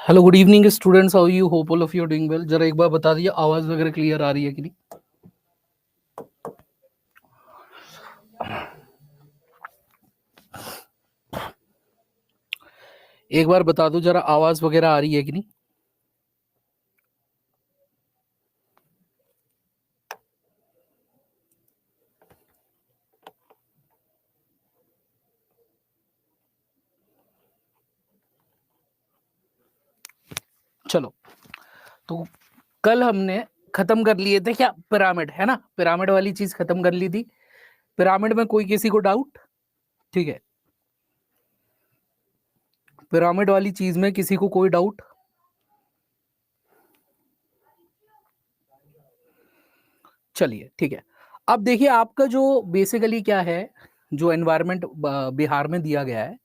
Hello good evening students, how you? Hope all of you doing well. जरा एक बार बता दिए आवाज वगैरह क्लियर आ रही है कि नहीं? एक बार बता दो जरा आवाज वगैरह आ रही है कि नहीं? चलो, तो कल हमने खत्म कर लिए थे क्या? पिरामिड, है ना? पिरामिड वाली चीज खत्म कर ली थी। पिरामिड में कोई किसी को डाउट? ठीक है, पिरामिड वाली चीज में किसी को कोई डाउट? चलिए ठीक है। अब देखिए आपका जो बेसिकली क्या है, जो एनवायरनमेंट बिहार में दिया गया है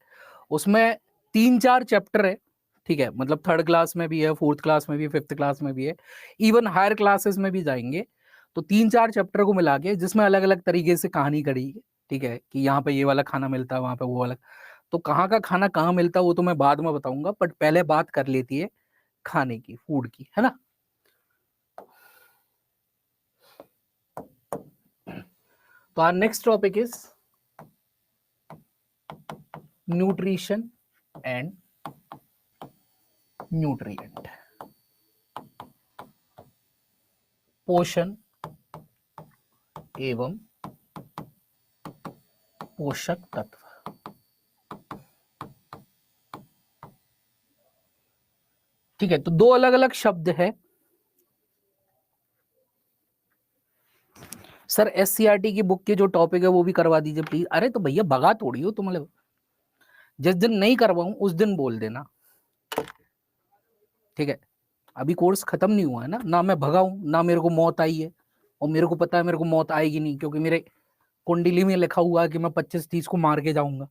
उसमें 3-4 चैप्टर है। ठीक है, मतलब थर्ड क्लास में भी है, फोर्थ क्लास में भी है, फिफ्थ क्लास में भी है, इवन हायर क्लासेस में भी जाएंगे। तो 3-4 चैप्टर को मिला के जिसमें अलग अलग तरीके से कहानी करी है। ठीक है, कि यहाँ पे ये वाला खाना मिलता है, वहां पे वो वाला। तो कहाँ का खाना कहाँ मिलता है वो तो मैं बाद में बताऊंगा, बट पहले बात कर लेती है खाने की, फूड की, है ना? तो our next topic is nutrition and nutrient. पोषण एवं पोषक तत्व। ठीक है, तो दो अलग अलग शब्द है। सर एससीईआरटी की बुक के जो टॉपिक है वो भी करवा दीजिए प्लीज। अरे तो भैया भगा थोड़ी हो तुम लोग, जिस दिन नहीं करवाऊं उस दिन बोल देना। ठीक है, अभी कोर्स खत्म नहीं हुआ है ना, ना मैं भगाऊं ना मेरे को मौत आई है। और मेरे को पता है मेरे को मौत आएगी नहीं, क्योंकि मेरे कुंडली में लिखा हुआ है कि मैं 25-30 को मार के जाऊंगा।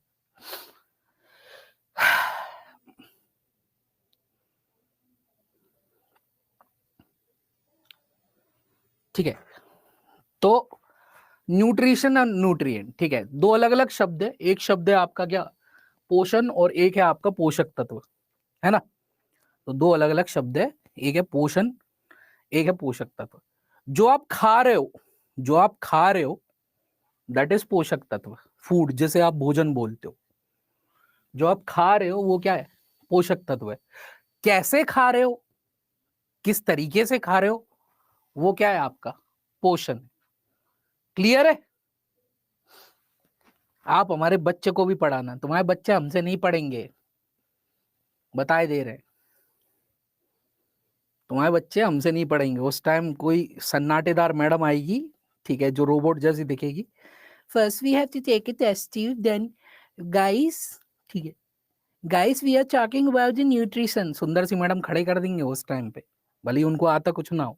ठीक है, तो न्यूट्रिशन और न्यूट्रिएंट, ठीक है, दो अलग अलग शब्द है। एक शब्द है आपका क्या, पोषण, और एक है आपका पोषक तत्व, है ना? तो दो अलग अलग शब्द है, एक है पोषण, एक है पोषक तत्व। जो आप खा रहे हो, जो आप खा रहे हो दैट इज पोषक तत्व, फूड जिसे आप भोजन बोलते हो। जो आप खा रहे हो वो क्या है? पोषक तत्व है। कैसे खा रहे हो, किस तरीके से खा रहे हो, वो क्या है आपका? पोषण। क्लियर है? आप हमारे बच्चे को भी पढ़ाना, तुम्हारे बच्चे हमसे नहीं पढ़ेंगे, बताए दे रहे हैं। तुम्हारे बच्चे हमसे नहीं पढ़ेंगे। उस टाइम कोई सन्नाटेदार मैडम आएगी, ठीक है, जो रोबोट जैसी दिखेगी। First we have to take a test tube, then guys, ठीक है, guys we are talking about the nutrition. सुंदर सी मैडम खड़े कर देंगे उस टाइम पे, भले ही उनको आता कुछ ना हो।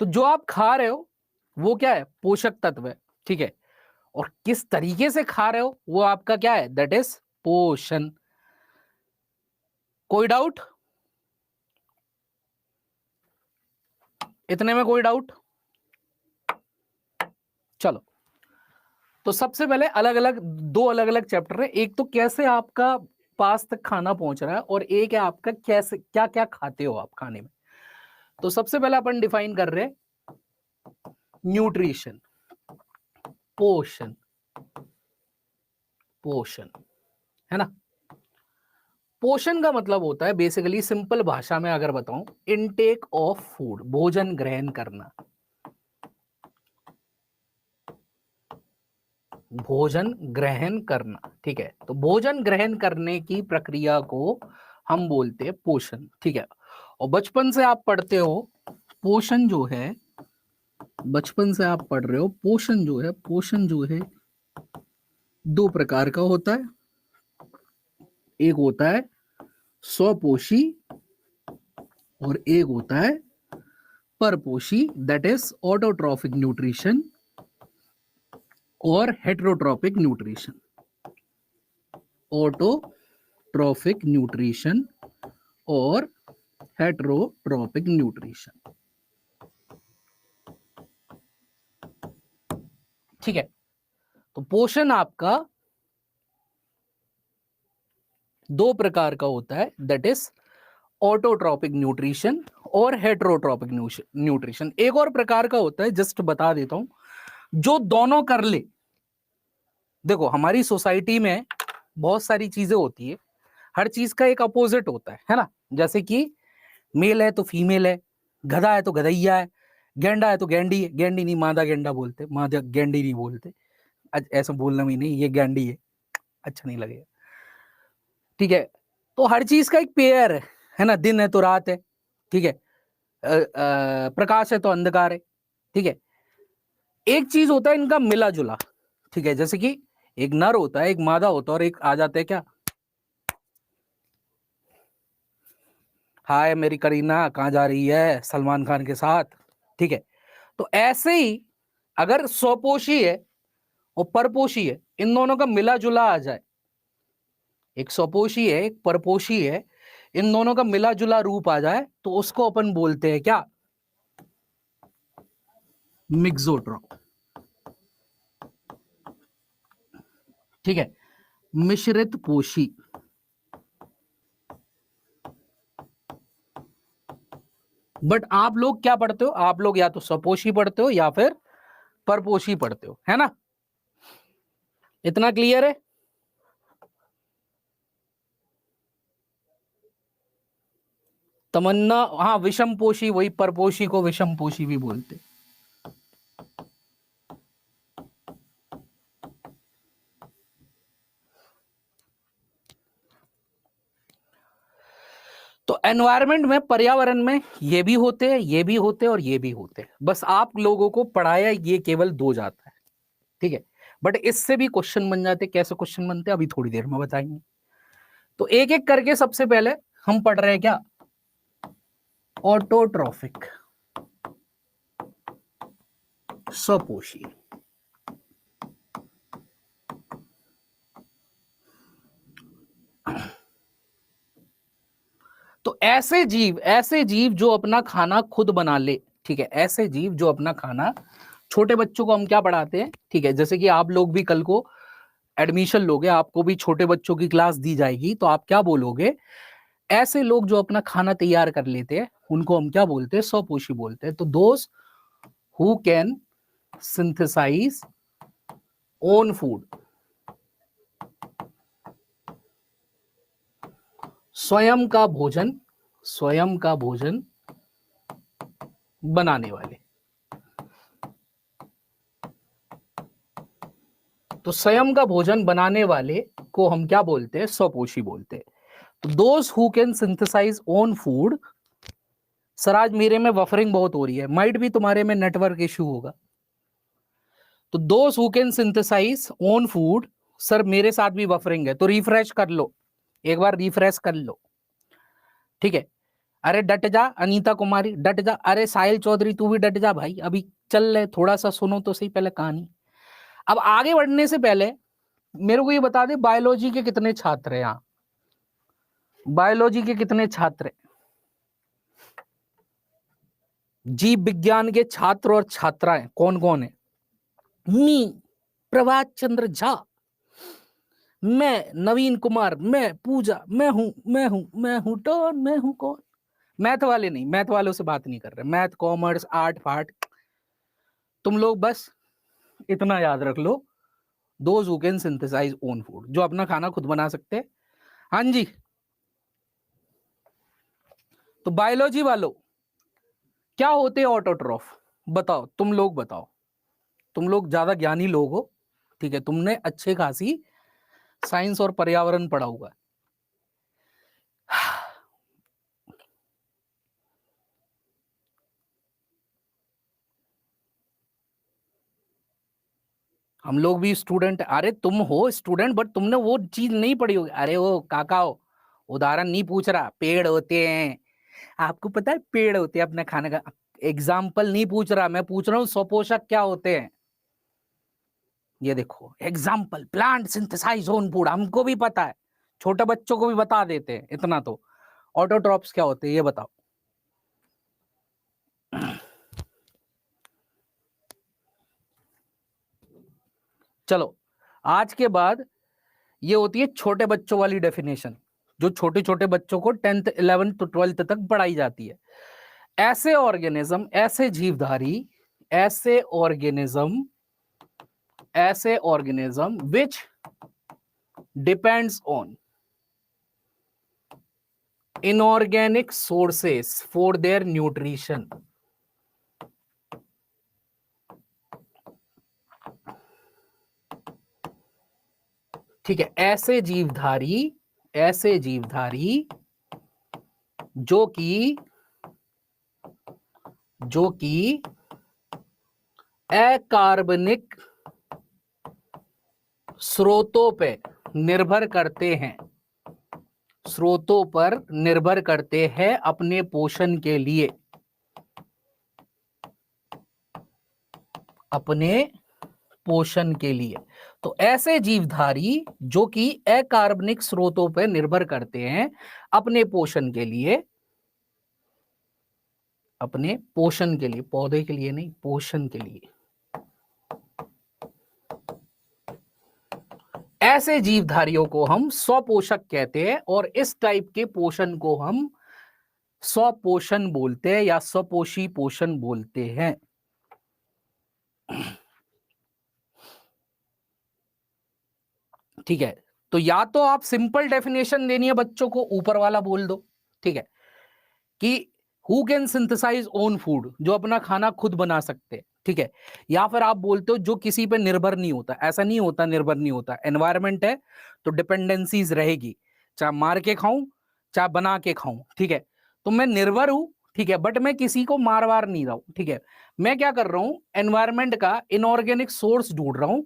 तो जो आप खा रहे हो वो क्या है? पोषक तत्व है। ठीक है, और किस तरीके से खा रहे हो वो आपका क्या है? दैट इज पोषण। कोई डाउट? इतने में कोई डाउट? चलो, तो सबसे पहले अलग अलग, दो अलग अलग चैप्टर है। एक तो कैसे आपका पास तक खाना पहुंच रहा है, और एक है आपका कैसे क्या क्या खाते हो आप खाने में। तो सबसे पहले अपन डिफाइन कर रहे हैं न्यूट्रिशन, पोषण। पोषण, है ना? पोषण का मतलब होता है बेसिकली, सिंपल भाषा में अगर बताऊं, इनटेक ऑफ फूड, भोजन ग्रहण करना। भोजन ग्रहण करना, ठीक है, तो भोजन ग्रहण करने की प्रक्रिया को हम बोलते हैं पोषण। ठीक है, और बचपन से आप पढ़ते हो पोषण जो है, बचपन से आप पढ़ रहे हो पोषण जो है, पोषण जो है दो प्रकार का होता है। एक होता है स्वपोषी, और एक होता है परपोषी, दैट इज ऑटोट्रॉफिक न्यूट्रिशन और हेटेरोट्रॉपिक न्यूट्रिशन। ऑटोट्रॉफिक न्यूट्रिशन और हेटेरोट्रॉपिक न्यूट्रिशन। ठीक है, तो पोषण आपका दो प्रकार का होता है, दैट इज ऑटोट्रॉपिक न्यूट्रिशन और हेटेरोट्रॉपिक न्यूट्रिशन। एक और प्रकार का होता है, जस्ट बता देता हूं, जो दोनों कर ले। देखो हमारी सोसाइटी में बहुत सारी चीजें होती है, हर चीज का एक अपोजिट होता है ना। जैसे कि मेल है तो फीमेल है, गधा है तो गधैया है, गेंडा है तो गेंडी है। गेंडी नहीं, मादा गेंडा बोलते, मादा गेंडी नहीं बोलते। ऐसा बोलना भी नहीं, ये गेंडी है, अच्छा नहीं लगेगा, ठीक है। तो हर चीज का एक पेयर है ना, दिन है तो रात है, ठीक है, प्रकाश है तो अंधकार है, ठीक है। एक चीज होता है इनका मिला जुला, ठीक है, जैसे कि एक नर होता है, एक मादा होता है, और एक आ जाते हैं क्या, हाय मेरी करीना कहाँ जा रही है सलमान खान के साथ, ठीक है। तो ऐसे ही अगर स्वपोषी है और परपोषी है, इन दोनों का मिला जुला आ जाए, एक स्वपोषी है एक परपोषी है, इन दोनों का मिला जुला रूप आ जाए, तो उसको अपन बोलते हैं क्या, मिक्सोट्रॉप, ठीक है, मिश्रित पोषी। बट आप लोग क्या पढ़ते हो, आप लोग या तो स्वपोषी पढ़ते हो या फिर परपोषी पढ़ते हो, है ना। इतना क्लियर है। तमन्ना, हाँ विषम पोषी, वही परपोषी को विषम पोषी भी बोलते। तो एनवायरनमेंट में, पर्यावरण में ये भी होते हैं, ये भी होते हैं और ये भी होते हैं, बस आप लोगों को पढ़ाया ये केवल दो जाता है, ठीक है। बट इससे भी क्वेश्चन बन जाते, कैसे क्वेश्चन बनते हैं अभी थोड़ी देर में बताएंगे। तो एक एक करके सबसे पहले हम पढ़ रहे हैं क्या, ऑटोट्रॉफिक, स्वपोषी। तो ऐसे जीव जो अपना खाना खुद बना ले, ठीक है, ऐसे जीव जो अपना खाना, छोटे बच्चों को हम क्या पढ़ाते हैं, ठीक है, जैसे कि आप लोग भी कल को एडमिशन लोगे, आपको भी छोटे बच्चों की क्लास दी जाएगी, तो आप क्या बोलोगे, ऐसे लोग जो अपना खाना तैयार कर लेते हैं उनको हम क्या बोलते हैं, स्वपोषी बोलते हैं। तो दोस्त who can synthesise own food, स्वयं का भोजन, स्वयं का भोजन बनाने वाले। तो स्वयं का भोजन बनाने वाले को हम क्या बोलते हैं, स्वपोषी बोलते हैं। तो दोस्त who can synthesise own food. Sir आज मेरे में बफरिंग बहुत हो रही है, माइट भी तुम्हारे में नेटवर्क इश्यू होगा। तो दोस्त who can synthesise own food, sir मेरे साथ भी बफरिंग है, तो रिफ्रेश कर लो, एक बार रिफ्रेश कर लो, ठीक है। अरे डट जा अनीता कुमारी, डट जा, अरे साहिल चौधरी तू भी डट जा भाई, अभी चल रहे, थोड़ा सा सुनो तो सही पहले कहानी। अब आगे बढ़ने से पहले मेरे को ये बता दे, बायोलॉजी के कितने छात्र हैं यहाँ, बायोलॉजी के कितने छात्र हैं, जीव विज्ञान के छात्र और छात्राएं कौन कौन है। मी प्रभात चंद्र झा, मैं नवीन कुमार, मैं पूजा, मैं हूं टॉन, मैं हूं कौन। मैथ वाले नहीं, मैथ वालों से बात नहीं कर रहे, मैथ कॉमर्स आर्ट फार्ट, तुम लोग बस इतना याद रख लो, those who can synthesise own food, जो अपना खाना खुद बना सकते हैं। हाँ जी, तो बायोलॉजी वालों क्या होते हैं ऑटोट्रॉफ, बताओ, तुम लोग बताओ, तुम लोग ज्यादा ज्ञानी लोग हो, ठीक है, तुमने अच्छे खासी साइंस और पर्यावरण पढ़ा हुआ है। हम लोग भी स्टूडेंट, अरे तुम हो स्टूडेंट बट तुमने वो चीज नहीं पढ़ी होगी। अरे वो काका हो, उदाहरण नहीं पूछ रहा, पेड़ होते हैं, आपको पता है पेड़ होते हैं अपने खाने का, एग्जाम्पल नहीं पूछ रहा, मैं पूछ रहा हूँ स्वपोषक क्या होते हैं। ये देखो example, plant synthesize own food, हमको भी पता है, छोटे बच्चों को भी बता देते हैं इतना तो। ऑटोट्रॉप्स क्या होते हैं ये बताओ। चलो आज के बाद ये होती है छोटे बच्चों वाली डेफिनेशन, जो छोटे छोटे बच्चों को 10th 11th तो 12th तक पढ़ाई जाती है। ऐसे ऑर्गेनिज्म, ऐसे जीवधारी, ऐसे organism which depends on inorganic sources for their nutrition. ठीक है, ऐसे जीवधारी जो कि अकार्बनिक स्रोतों पे निर्भर करते हैं, अपने पोषण के लिए, तो ऐसे जीवधारी जो कि अकार्बनिक स्रोतों पर निर्भर करते हैं अपने पोषण के लिए, पौधे के लिए नहीं, पोषण के लिए, ऐसे जीवधारियों को हम स्वपोषक कहते हैं। और इस टाइप के पोषण को हम स्वपोषण बोलते हैं या स्वपोषी पोषण बोलते हैं। ठीक है, तो या तो आप सिंपल डेफिनेशन देनी है बच्चों को, ऊपर वाला बोल दो, ठीक है, कि who can synthesise own food, जो अपना खाना खुद बना सकते हैं, ठीक है, या फिर आप बोलते हो जो किसी पे निर्भर नहीं होता। ऐसा नहीं होता, निर्भर नहीं होता, एनवायरमेंट है तो डिपेंडेंसीज रहेगी, चाहे मार के खाऊं चाहे बना के खाऊं, ठीक है। तो मैं निर्भर हूं, ठीक है, बट मैं किसी को मार वार नहीं रहा हूं, ठीक है। मैं क्या कर रहा हूं, एनवायरमेंट का इनऑर्गेनिक सोर्स ढूंढ रहा हूं,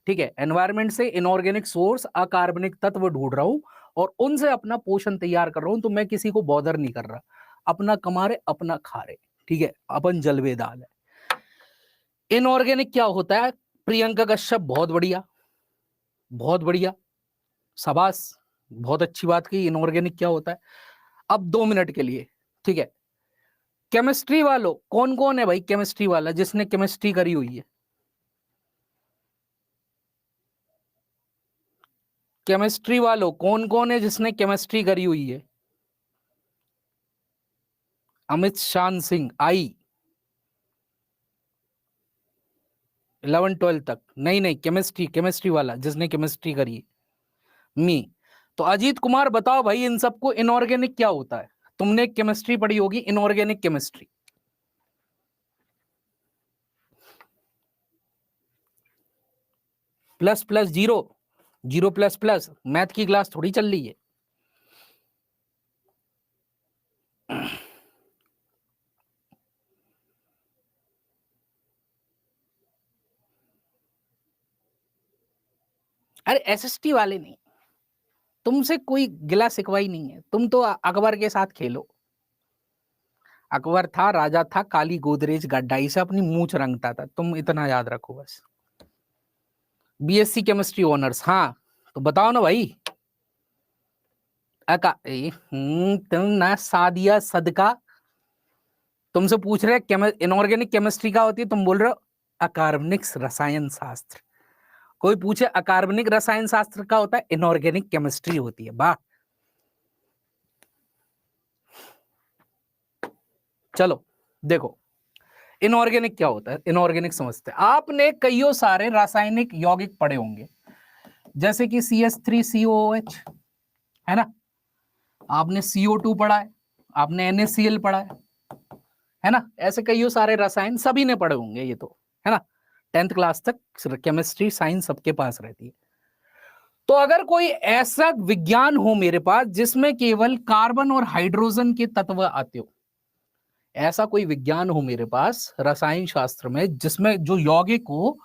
ठीक है, एनवायरमेंट से इनऑर्गेनिक सोर्स, अकार्बनिक तत्व ढूंढ रहा हूं और उनसे अपना पोषण तैयार कर रहा हूं। तो मैं किसी को बॉदर नहीं कर रहा, अपना कमा रहे, अपना खा रहे, ठीक है, अपन जलवेदाल है। इनऑर्गेनिक क्या होता है? प्रियंका कश्यप, बहुत बढ़िया, बहुत बढ़िया, शाबाश, बहुत अच्छी बात की। इनऑर्गेनिक क्या होता है? अब 2 मिनट के लिए, ठीक है, केमिस्ट्री वालों कौन कौन है भाई केमिस्ट्री वाला जिसने केमिस्ट्री करी हुई है? केमिस्ट्री वालों कौन कौन है जिसने केमिस्ट्री करी हुई है? अमित शान सिंह, आई 11 12 तक? नहीं, केमिस्ट्री वाला जिसने केमिस्ट्री करी, मी। तो अजीत कुमार बताओ भाई, इन सबको इनऑर्गेनिक क्या होता है? तुमने केमिस्ट्री पढ़ी होगी, inorganic chemistry. Plus plus zero, zero plus plus, math की क्लास थोड़ी चल रही है। अरे एसएसटी वाले नहीं, तुमसे कोई गिला शिकवाई नहीं है, तुम तो अकबर के साथ खेलो। अकबर था, राजा था, काली गोदरेज गड्ढाई से अपनी मूंछ रंगता था, तुम इतना याद रखो बस। बीएससी केमिस्ट्री ऑनर्स, हाँ, तो बताओ ना भाई। तुम ना सादिया सदका, तुमसे पूछ रहे इनऑर्गेनिक केमिस्ट्री क्या होती है, तुम बोल रहे हो अकार्बनिक रसायन शास्त्र। कोई पूछे अकार्बनिक रसायन शास्त्र का होता है, इनऑर्गेनिक केमिस्ट्री होती है। वाह, चलो देखो इनऑर्गेनिक क्या होता है, इनऑर्गेनिक समझते हैं। आपने कईयों सारे रासायनिक यौगिक पढ़े होंगे, जैसे कि CH3COOH, है ना, आपने CO2 पढ़ा है, आपने NaCl पढ़ा है ना, ऐसे कईयों सारे रसायन सभी ने पढ़े होंगे ये तो, है ना। 10th क्लास तक केमिस्ट्री साइंस सबके पास रहती है। तो अगर कोई ऐसा विज्ञान हो मेरे पास जिसमें केवल कार्बन और हाइड्रोजन के तत्व आते हो, ऐसा कोई विज्ञान हो मेरे पास रसायन शास्त्र में जिसमें जो यौगिक हो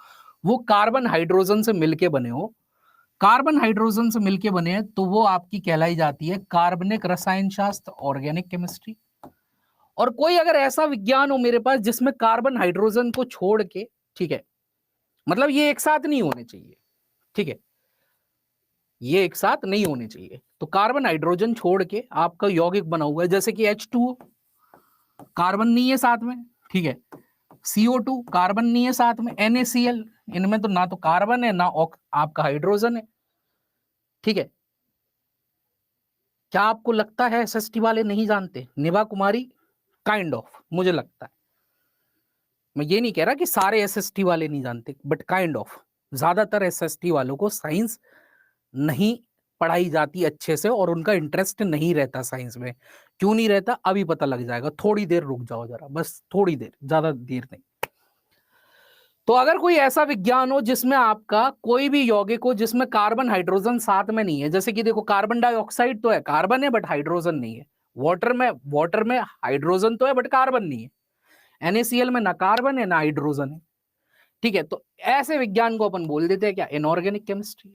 वो कार्बन हाइड्रोजन से मिलके बने हो, कार्बन हाइड्रोजन से मिलके बने हैं, तो वो आपकी कहलाई जाती है कार्बनिक रसायन शास्त्र, ऑर्गेनिक केमिस्ट्री। और कोई अगर ऐसा विज्ञान हो मेरे पास जिसमें कार्बन हाइड्रोजन को छोड़ के, ठीक है, मतलब ये एक साथ नहीं होने चाहिए, ठीक है, ये एक साथ नहीं होने चाहिए, तो कार्बन हाइड्रोजन छोड़ के आपका यौगिक बना हुआ है, जैसे कि H2O, कार्बन नहीं है साथ में, ठीक है, CO2 कार्बन नहीं है साथ में, NaCl इनमें तो ना तो कार्बन है ना आपका हाइड्रोजन है, ठीक है। क्या आपको लगता है एसएसटी वाले नहीं जानते? निभा कुमारी काइंड ऑफ, मुझे लगता है, मैं ये नहीं कह रहा कि सारे एसएसटी वाले नहीं जानते, बट काइंड ऑफ ज्यादातर एसएसटी वालों को साइंस नहीं पढ़ाई जाती अच्छे से और उनका इंटरेस्ट नहीं रहता साइंस में। क्यों नहीं रहता अभी पता लग जाएगा, थोड़ी देर रुक जाओ जरा, बस थोड़ी देर, ज्यादा देर नहीं। तो अगर कोई ऐसा विज्ञान हो जिसमें आपका कोई भी यौगिक हो जिसमें कार्बन हाइड्रोजन साथ में नहीं है, जैसे कि देखो कार्बन डाइऑक्साइड तो है, कार्बन है बट हाइड्रोजन नहीं है। वाटर में हाइड्रोजन तो है बट कार्बन नहीं है। NaCl में ना कार्बन है ना हाइड्रोजन है, ठीक है। तो ऐसे विज्ञान को अपन बोल देते हैं क्या? इनऑर्गेनिक केमिस्ट्री,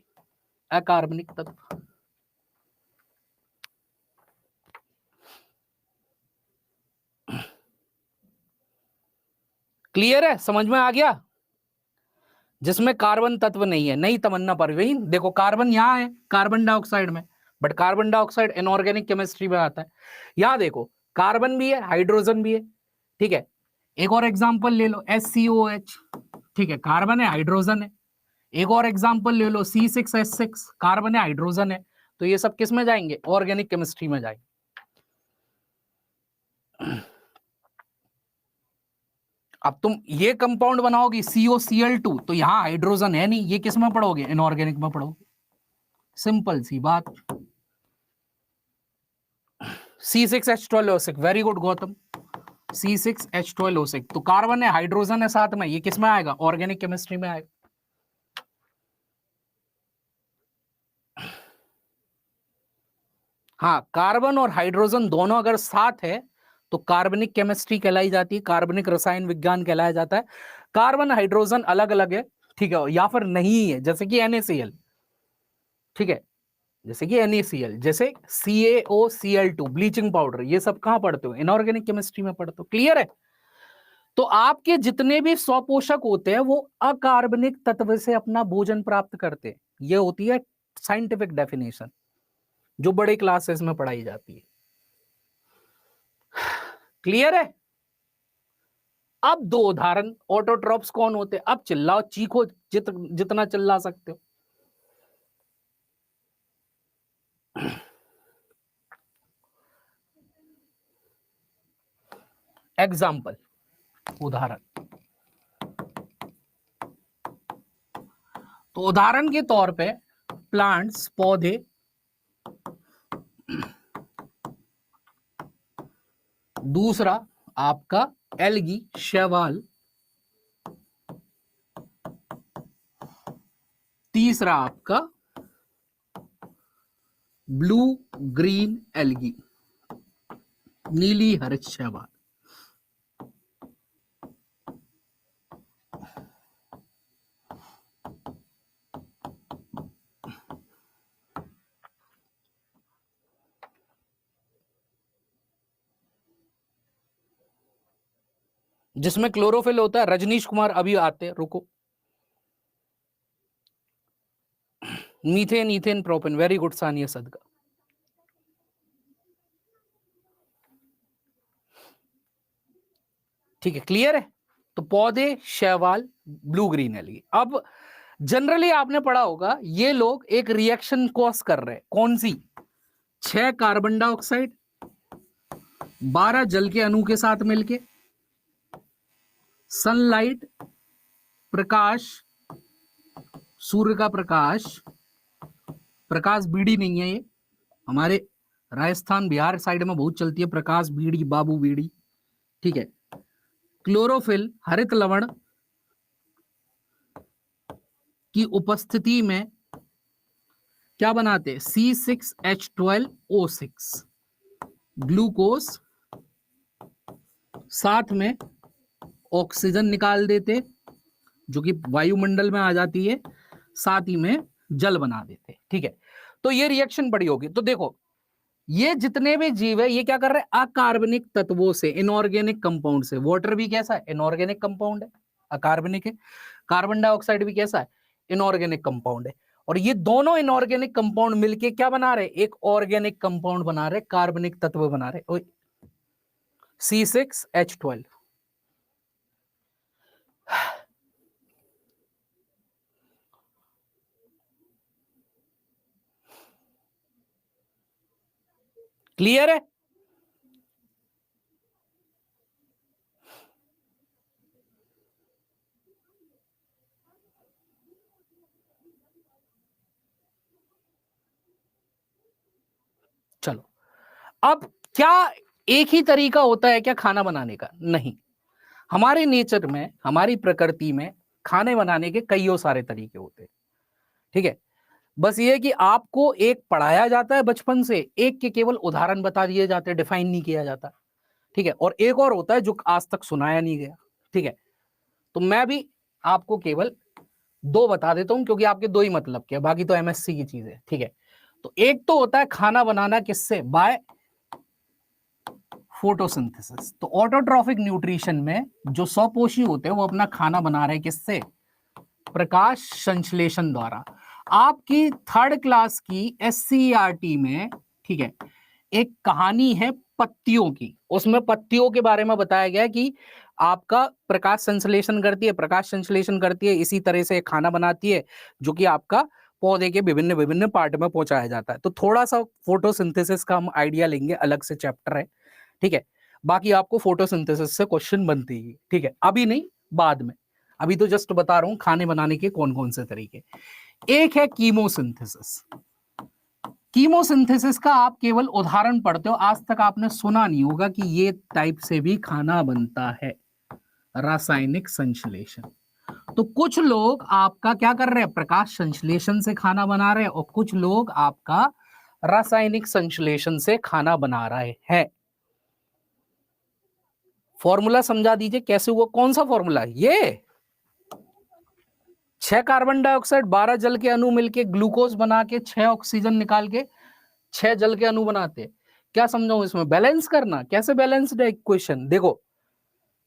अकार्बनिक तत्व। क्लियर है? समझ में आ गया? जिसमें कार्बन तत्व नहीं है। नहीं तमन्ना परवीन, देखो कार्बन यहां है कार्बन डाइऑक्साइड में, but carbon dioxide inorganic chemistry में आता है। यहां देखो कार्बन भी है हाइड्रोजन भी है, ठीक है। एक और एग्जांपल ले लो SCOH, ठीक है, कार्बन है हाइड्रोजन है। एक और एग्जांपल ले लो C6H6, कार्बन है हाइड्रोजन है। तो ये सब किस में जाएंगे? ऑर्गेनिक केमिस्ट्री में जाएंगे। अब तुम ये कंपाउंड बनाओगे COCl2, तो यहां हाइड्रोजन है नहीं, ये किस में पढ़ोगे? इनऑर्गेनिक में पढ़ोगे। सिंपल सी बात। C6H12O6, very good Gautam, C6H12O6। तो कार्बन है हाइड्रोजन है साथ में, ये किस में आएगा? ऑर्गेनिक केमिस्ट्री में आएगा। हाँ, कार्बन और हाइड्रोजन दोनों अगर साथ है तो कार्बनिक केमिस्ट्री कहलाई जाती है, कार्बनिक रसायन विज्ञान कहलाया जाता है। कार्बन हाइड्रोजन अलग अलग है, ठीक है, या फिर नहीं है, जैसे कि NaCl, ठीक है, जैसे कि NaCl, जैसे CaOCl2 ब्लीचिंग पाउडर, ये सब कहां पढ़ते हो? इनऑर्गेनिक केमिस्ट्री में पढ़ते हो। क्लियर है? तो आपके जितने भी स्वपोषक होते हैं वो अकार्बनिक तत्व से अपना भोजन प्राप्त करते हैं। ये होती है साइंटिफिक डेफिनेशन जो बड़े क्लासेस में पढ़ाई जाती है। क्लियर है? अब दो उदाहरण, ऑटोट्रॉप्स कौन होते हैं? अब चिल्लाओ चीखो, जितना चिल्ला सकते हो। एग्जाम्पल, उदाहरण, तो उदाहरण के तौर पे प्लांट्स, पौधे, दूसरा आपका एल्गी, शैवाल, तीसरा आपका ब्लू ग्रीन एल्गी, नीली हरित शैवाल। जिसमें क्लोरोफिल होता है, रजनीश कुमार अभी आते, रुको। Methane, ethane, propane, very good Sania सदका। ठीक है, क्लियर है? तो पौधे, शैवाल, ब्लू ग्रीन एल्गी। अब जनरली आपने पढ़ा होगा ये लोग एक रिएक्शन कॉज कर रहे हैं, कौन सी? 6 कार्बन डाइऑक्साइड 12 जल के अणु के साथ मिलके, सनलाइट, प्रकाश, सूर्य का प्रकाश, प्रकाश बीड़ी नहीं है ये, हमारे राजस्थान बिहार साइड में बहुत चलती है प्रकाश बीड़ी, बाबू बीड़ी, ठीक है। क्लोरोफिल, हरित लवण की उपस्थिति में क्या बनाते? C6H12O6, ग्लूकोज, साथ में ऑक्सीजन निकाल देते जो कि वायुमंडल में आ जाती है, साथ ही में जल बना देते, ठीक है। तो ये रिएक्शन बड़ी होगी। तो देखो ये जितने भी जीव है ये क्या कर रहे हैं? अकार्बनिक तत्वों से, इनऑर्गेनिक कंपाउंड से। वाटर भी कैसा है? इनऑर्गेनिक कंपाउंड है, अकार्बनिक है। कार्बन डाइऑक्साइड भी कैसा है? इनऑर्गेनिक कंपाउंड है। और ये दोनों इनऑर्गेनिक कंपाउंड मिलके क्या बना रहे? एक ऑर्गेनिक कंपाउंड बना रहे, कार्बनिक तत्व बना रहे, C6H12। क्लियर है? चलो, अब क्या एक ही तरीका होता है क्या खाना बनाने का? नहीं, हमारे नेचर में, हमारी प्रकृति में खाने बनाने के कईयों सारे तरीके होते हैं। ठीक है, बस ये है कि आपको एक पढ़ाया जाता है बचपन से, एक के केवल उदाहरण बता दिए जाते हैं, डिफाइन नहीं किया जाता। ठीक है, और एक और होता है जो आज तक सुनाया नहीं गया। ठीक है, तो मैं भी आपको केवल दो बता देता हूं, क्योंकि आपके दो ही मतलब के, बाकी तो एमएससी की चीज है। ठीक है, तो एक तो होता है खाना बनाना किससे? By photosynthesis. तो ऑटोट्रॉफिक न्यूट्रिशन में जो स्वपोषी होते हैं वो अपना खाना बना रहे हैं किससे? प्रकाश संश्लेषण द्वारा। आपकी थर्ड क्लास की एससीईआरटी में, ठीक है, एक कहानी है पत्तियों की, उसमें पत्तियों के बारे में बताया गया कि आपका प्रकाश संश्लेषण करती है, प्रकाश संश्लेषण करती है, इसी तरह से खाना बनाती है, जो कि आपका पौधे के विभिन्न विभिन्न पार्ट में पहुंचाया जाता है। तो थोड़ा सा फोटोसिंथेसिस का हम आइडिया लेंगे, अलग से चैप्टर है। ठीक है, बाकी आपको फोटोसिंथेसिस से क्वेश्चन बनते ही। ठीक है, अभी नहीं, बाद में। अभी तो जस्ट बता रहा हूं खाने बनाने के कौन कौन से तरीके। एक है कीमोसिंथेसिस। कीमोसिंथेसिस का आप केवल उदाहरण पढ़ते हो, आज तक आपने सुना नहीं होगा कि ये टाइप से भी खाना बनता है, रासायनिक संश्लेषण। तो कुछ लोग आपका क्या कर रहे हैं? प्रकाश संश्लेषण से खाना बना रहे हैं, और कुछ लोग आपका रासायनिक संश्लेषण से खाना बना रहे हैं। फॉर्मूला समझा दीजिए कैसे हुआ, कौन सा फॉर्मूला? ये 6 कार्बन डाइऑक्साइड 12 जल के अणु मिलके ग्लूकोज बना के 6 ऑक्सीजन निकाल के 6 जल के अणु बनाते हैं। क्या समझाऊं इसमें? बैलेंस करना। कैसे बैलेंस्ड है इक्वेशन? देखो,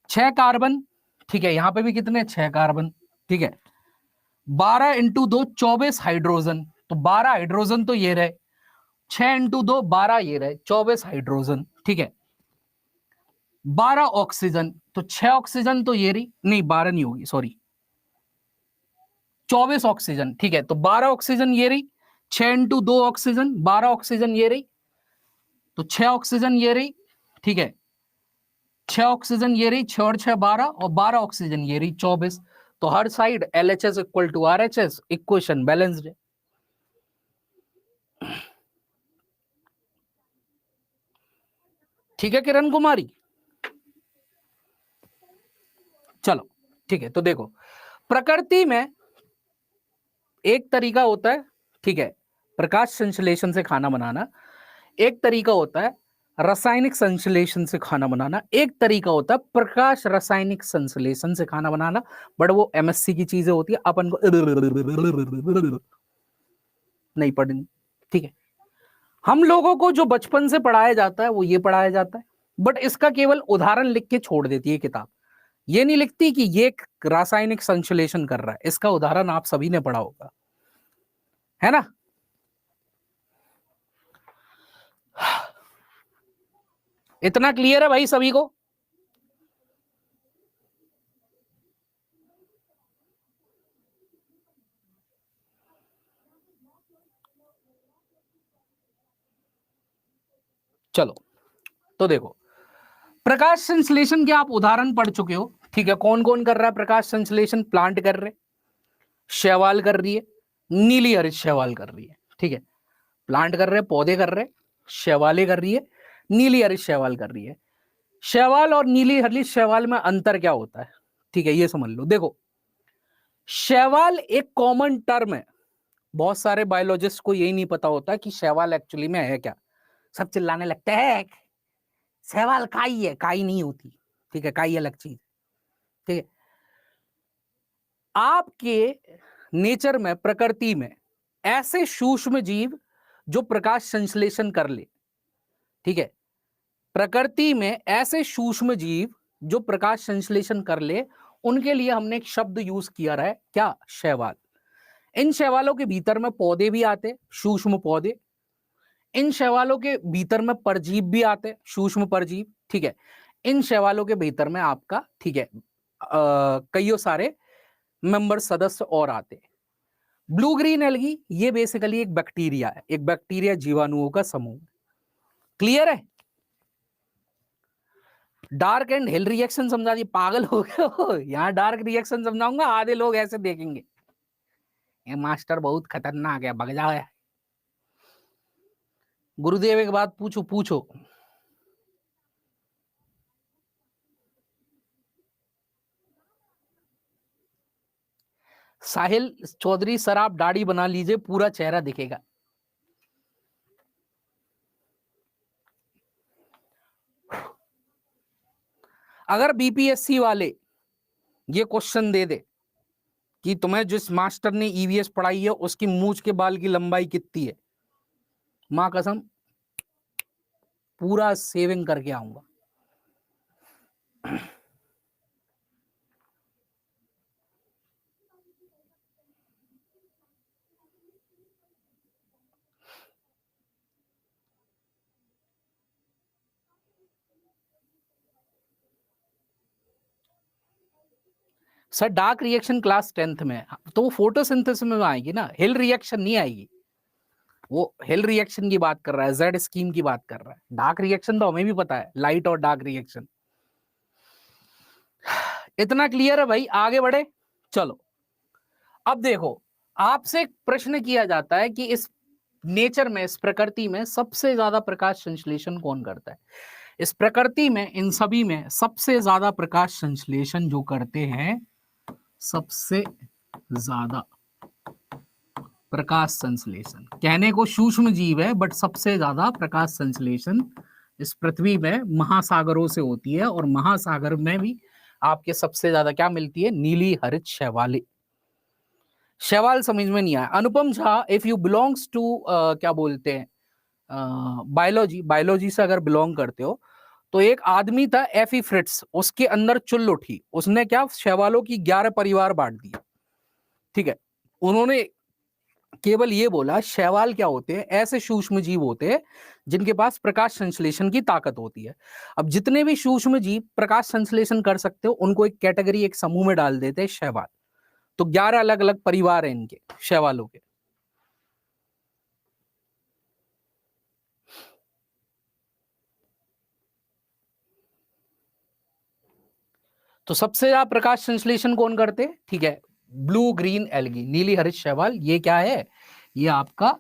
6 कार्बन, ठीक है, यहां पे भी कितने? 6 कार्बन। ठीक है, 12 इंटू 2 24 हाइड्रोजन, तो 12 हाइड्रोजन तो ये रहे, 6 इंटू 2 12 ये रहे, 24 हाइड्रोजन। ठीक है, 12 ऑक्सीजन, तो 6 ऑक्सीजन तो ये रही, नहीं 12 नहीं होगी, सॉरी, 24 ऑक्सीजन। ठीक है, तो 12 ऑक्सीजन ये रही, 6 इंटू 2 ऑक्सीजन, 12 ऑक्सीजन ये रही, तो 6 ऑक्सीजन ये रही। ठीक है, 6 ऑक्सीजन ये रही, 6 और 6 12, और 12 ऑक्सीजन ये रही 24। तो हर side LHS equal to RHS, equation balanced है। ठीक है किरण कुमारी? चलो, ठीक है, तो देखो, प्रकृति में एक तरीका होता है, ठीक है, प्रकाश संश्लेषण से खाना बनाना, एक तरीका होता है रासायनिक संश्लेषण से खाना बनाना, एक तरीका होता है प्रकाश रासायनिक संश्लेषण से खाना बनाना। बट वो एमएससी की चीजें होती है, अपन को नहीं पढ़नी। ठीक है, हम लोगों को जो बचपन से पढ़ाया जाता है वो ये पढ़ाया जाता है, बट इसका केवल उदाहरण लिख के छोड़ देती है किताब। ये नहीं लिखती कि ये रासायनिक संश्लेषण कर रहा है, इसका उदाहरण आप सभी ने पढ़ा होगा, है ना? इतना क्लियर है भाई सभी को? चलो, तो देखो, प्रकाश संश्लेषण के आप उदाहरण पढ़ चुके हो। ठीक है, कौन कौन कर रहा है प्रकाश संश्लेषण? प्लांट कर रहे, शैवाल कर रही है, नीली हरित शैवाल कर रही है। ठीक है, प्लांट कर रहे, पौधे कर रहे, शैवालें कर रही है, नीली हरित शैवाल कर रही है। शैवाल और नीली हरित शैवाल में अंतर क्या होता है? ठीक है, ये समझ लो। देखो, शैवाल एक कॉमन टर्म है, बहुत सारे बायोलॉजिस्ट को यही नहीं पता होता कि शैवाल एक्चुअली में है क्या। सब चिल्लाने लगते हैं शैवाल काई है, काई नहीं होती। ठीक है, काई अलग चीज। ठीक है, आपके नेचर में, प्रकृति में ऐसे सूक्ष्म जीव जो प्रकाश संश्लेषण कर ले, ठीक है, प्रकृति में ऐसे सूक्ष्म जीव जो प्रकाश संश्लेषण कर ले, उनके लिए हमने एक शब्द यूज किया रहा है, क्या? शैवाल। इन शैवालों के भीतर में पौधे भी आते, सूक्ष्म पौधे। इन शैवालों के भीतर में परजीव भी आते, सूक्ष्म परजीव। ठीक है, इन शैवालों के भीतर में आपका, ठीक है, कईयों सारे मेंबर सदस्य और आते। ब्लू ग्रीन एल्गी ये बेसिकली एक बैक्टीरिया है, एक बैक्टीरिया जीवाणुओं का समूह। क्लियर है? डार्क एंड हिल रिएक्शन समझा दिए, पागल हो गए हो? यहाँ डार्क रिएक्शन समझाऊंगा, आधे लोग ऐसे देखेंगे ये मास्टर बहुत खतरनाक है, भग जाओ। गुरुदेव एक बात पूछो, पूछो। साहिल चौधरी सर आप दाढ़ी बना लीजिए, पूरा चेहरा दिखेगा। अगर बीपीएससी वाले ये क्वेश्चन दे दे कि तुम्हें जिस मास्टर ने ईवीएस पढ़ाई है उसकी मूंछ के बाल की लंबाई कितनी है, मां कसम पूरा सेविंग करके आऊंगा। Sir dark reaction class 10th में, तो वो फोटोसिंथेसिस में आएगी ना, हिल रिएक्शन नहीं आएगी। वो हिल रिएक्शन की बात कर रहा है, जेड स्कीम की बात कर रहा है। डार्क रिएक्शन तो हमें भी पता है, लाइट और डार्क रिएक्शन। इतना क्लियर है भाई, आगे बढ़े। चलो अब देखो, आपसे एक प्रश्न किया जाता है कि इस नेचर में, इस प्रकृति में सबसे ज्यादा प्रकाश संश्लेषण कौन करता है? इस प्रकृति में, इन सभी में सबसे ज्यादा प्रकाश संश्लेषण जो करते हैं, सबसे ज्यादा प्रकाश संश्लेषण, कहने को सूक्ष्म जीव है बट सबसे ज्यादा प्रकाश संश्लेषण इस पृथ्वी में महासागरों से होती है। और महासागर में भी आपके सबसे ज्यादा क्या मिलती है? नीली हरित शैवालें। शैवाल समझ में नहीं आया? Anupam Jha, if you belongs to क्या बोलते हैं बायोलॉजी, बायोलॉजी से अगर बिलोंग करते हो, तो एक आदमी था एफी फ्रिट्स, उसके अंदर चुल उठी, उसने क्या शैवालों की 11 परिवार बांट दिए। ठीक है, उन्होंने केवल ये बोला शैवाल क्या होते हैं? ऐसे सूक्ष्म जीव होते हैं जिनके पास प्रकाश संश्लेषण की ताकत होती है। अब जितने भी सूक्ष्म जीव प्रकाश संश्लेषण कर सकते हो उनको एक कैटेगरी, एक समूह में डाल देते हैं शैवाल। तो 11 अलग अलग परिवार हैं इनके, शैवालों के। तो सबसे ज्यादा प्रकाश संश्लेषण कौन करते? ठीक है, ब्लू ग्रीन एल्गी, नीली हरित शैवाल। ये क्या है? ये आपका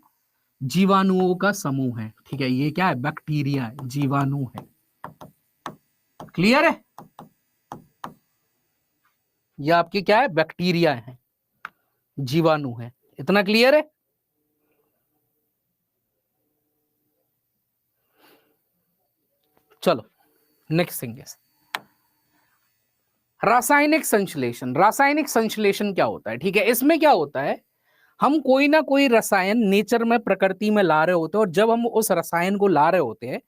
जीवाणुओं का समूह है। ठीक है, ये क्या है? बैक्टीरिया है, जीवाणु है। क्लियर है? ये आपके क्या है? बैक्टीरिया है, जीवाणु है। इतना क्लियर है? चलो नेक्स्ट थिंग इज रासायनिक संश्लेषण। रासायनिक संश्लेषण क्या होता है? ठीक है, इसमें क्या होता है, हम कोई ना कोई रसायन नेचर में, प्रकृति में ला रहे होते हैं, और जब हम उस रसायन को ला रहे होते हैं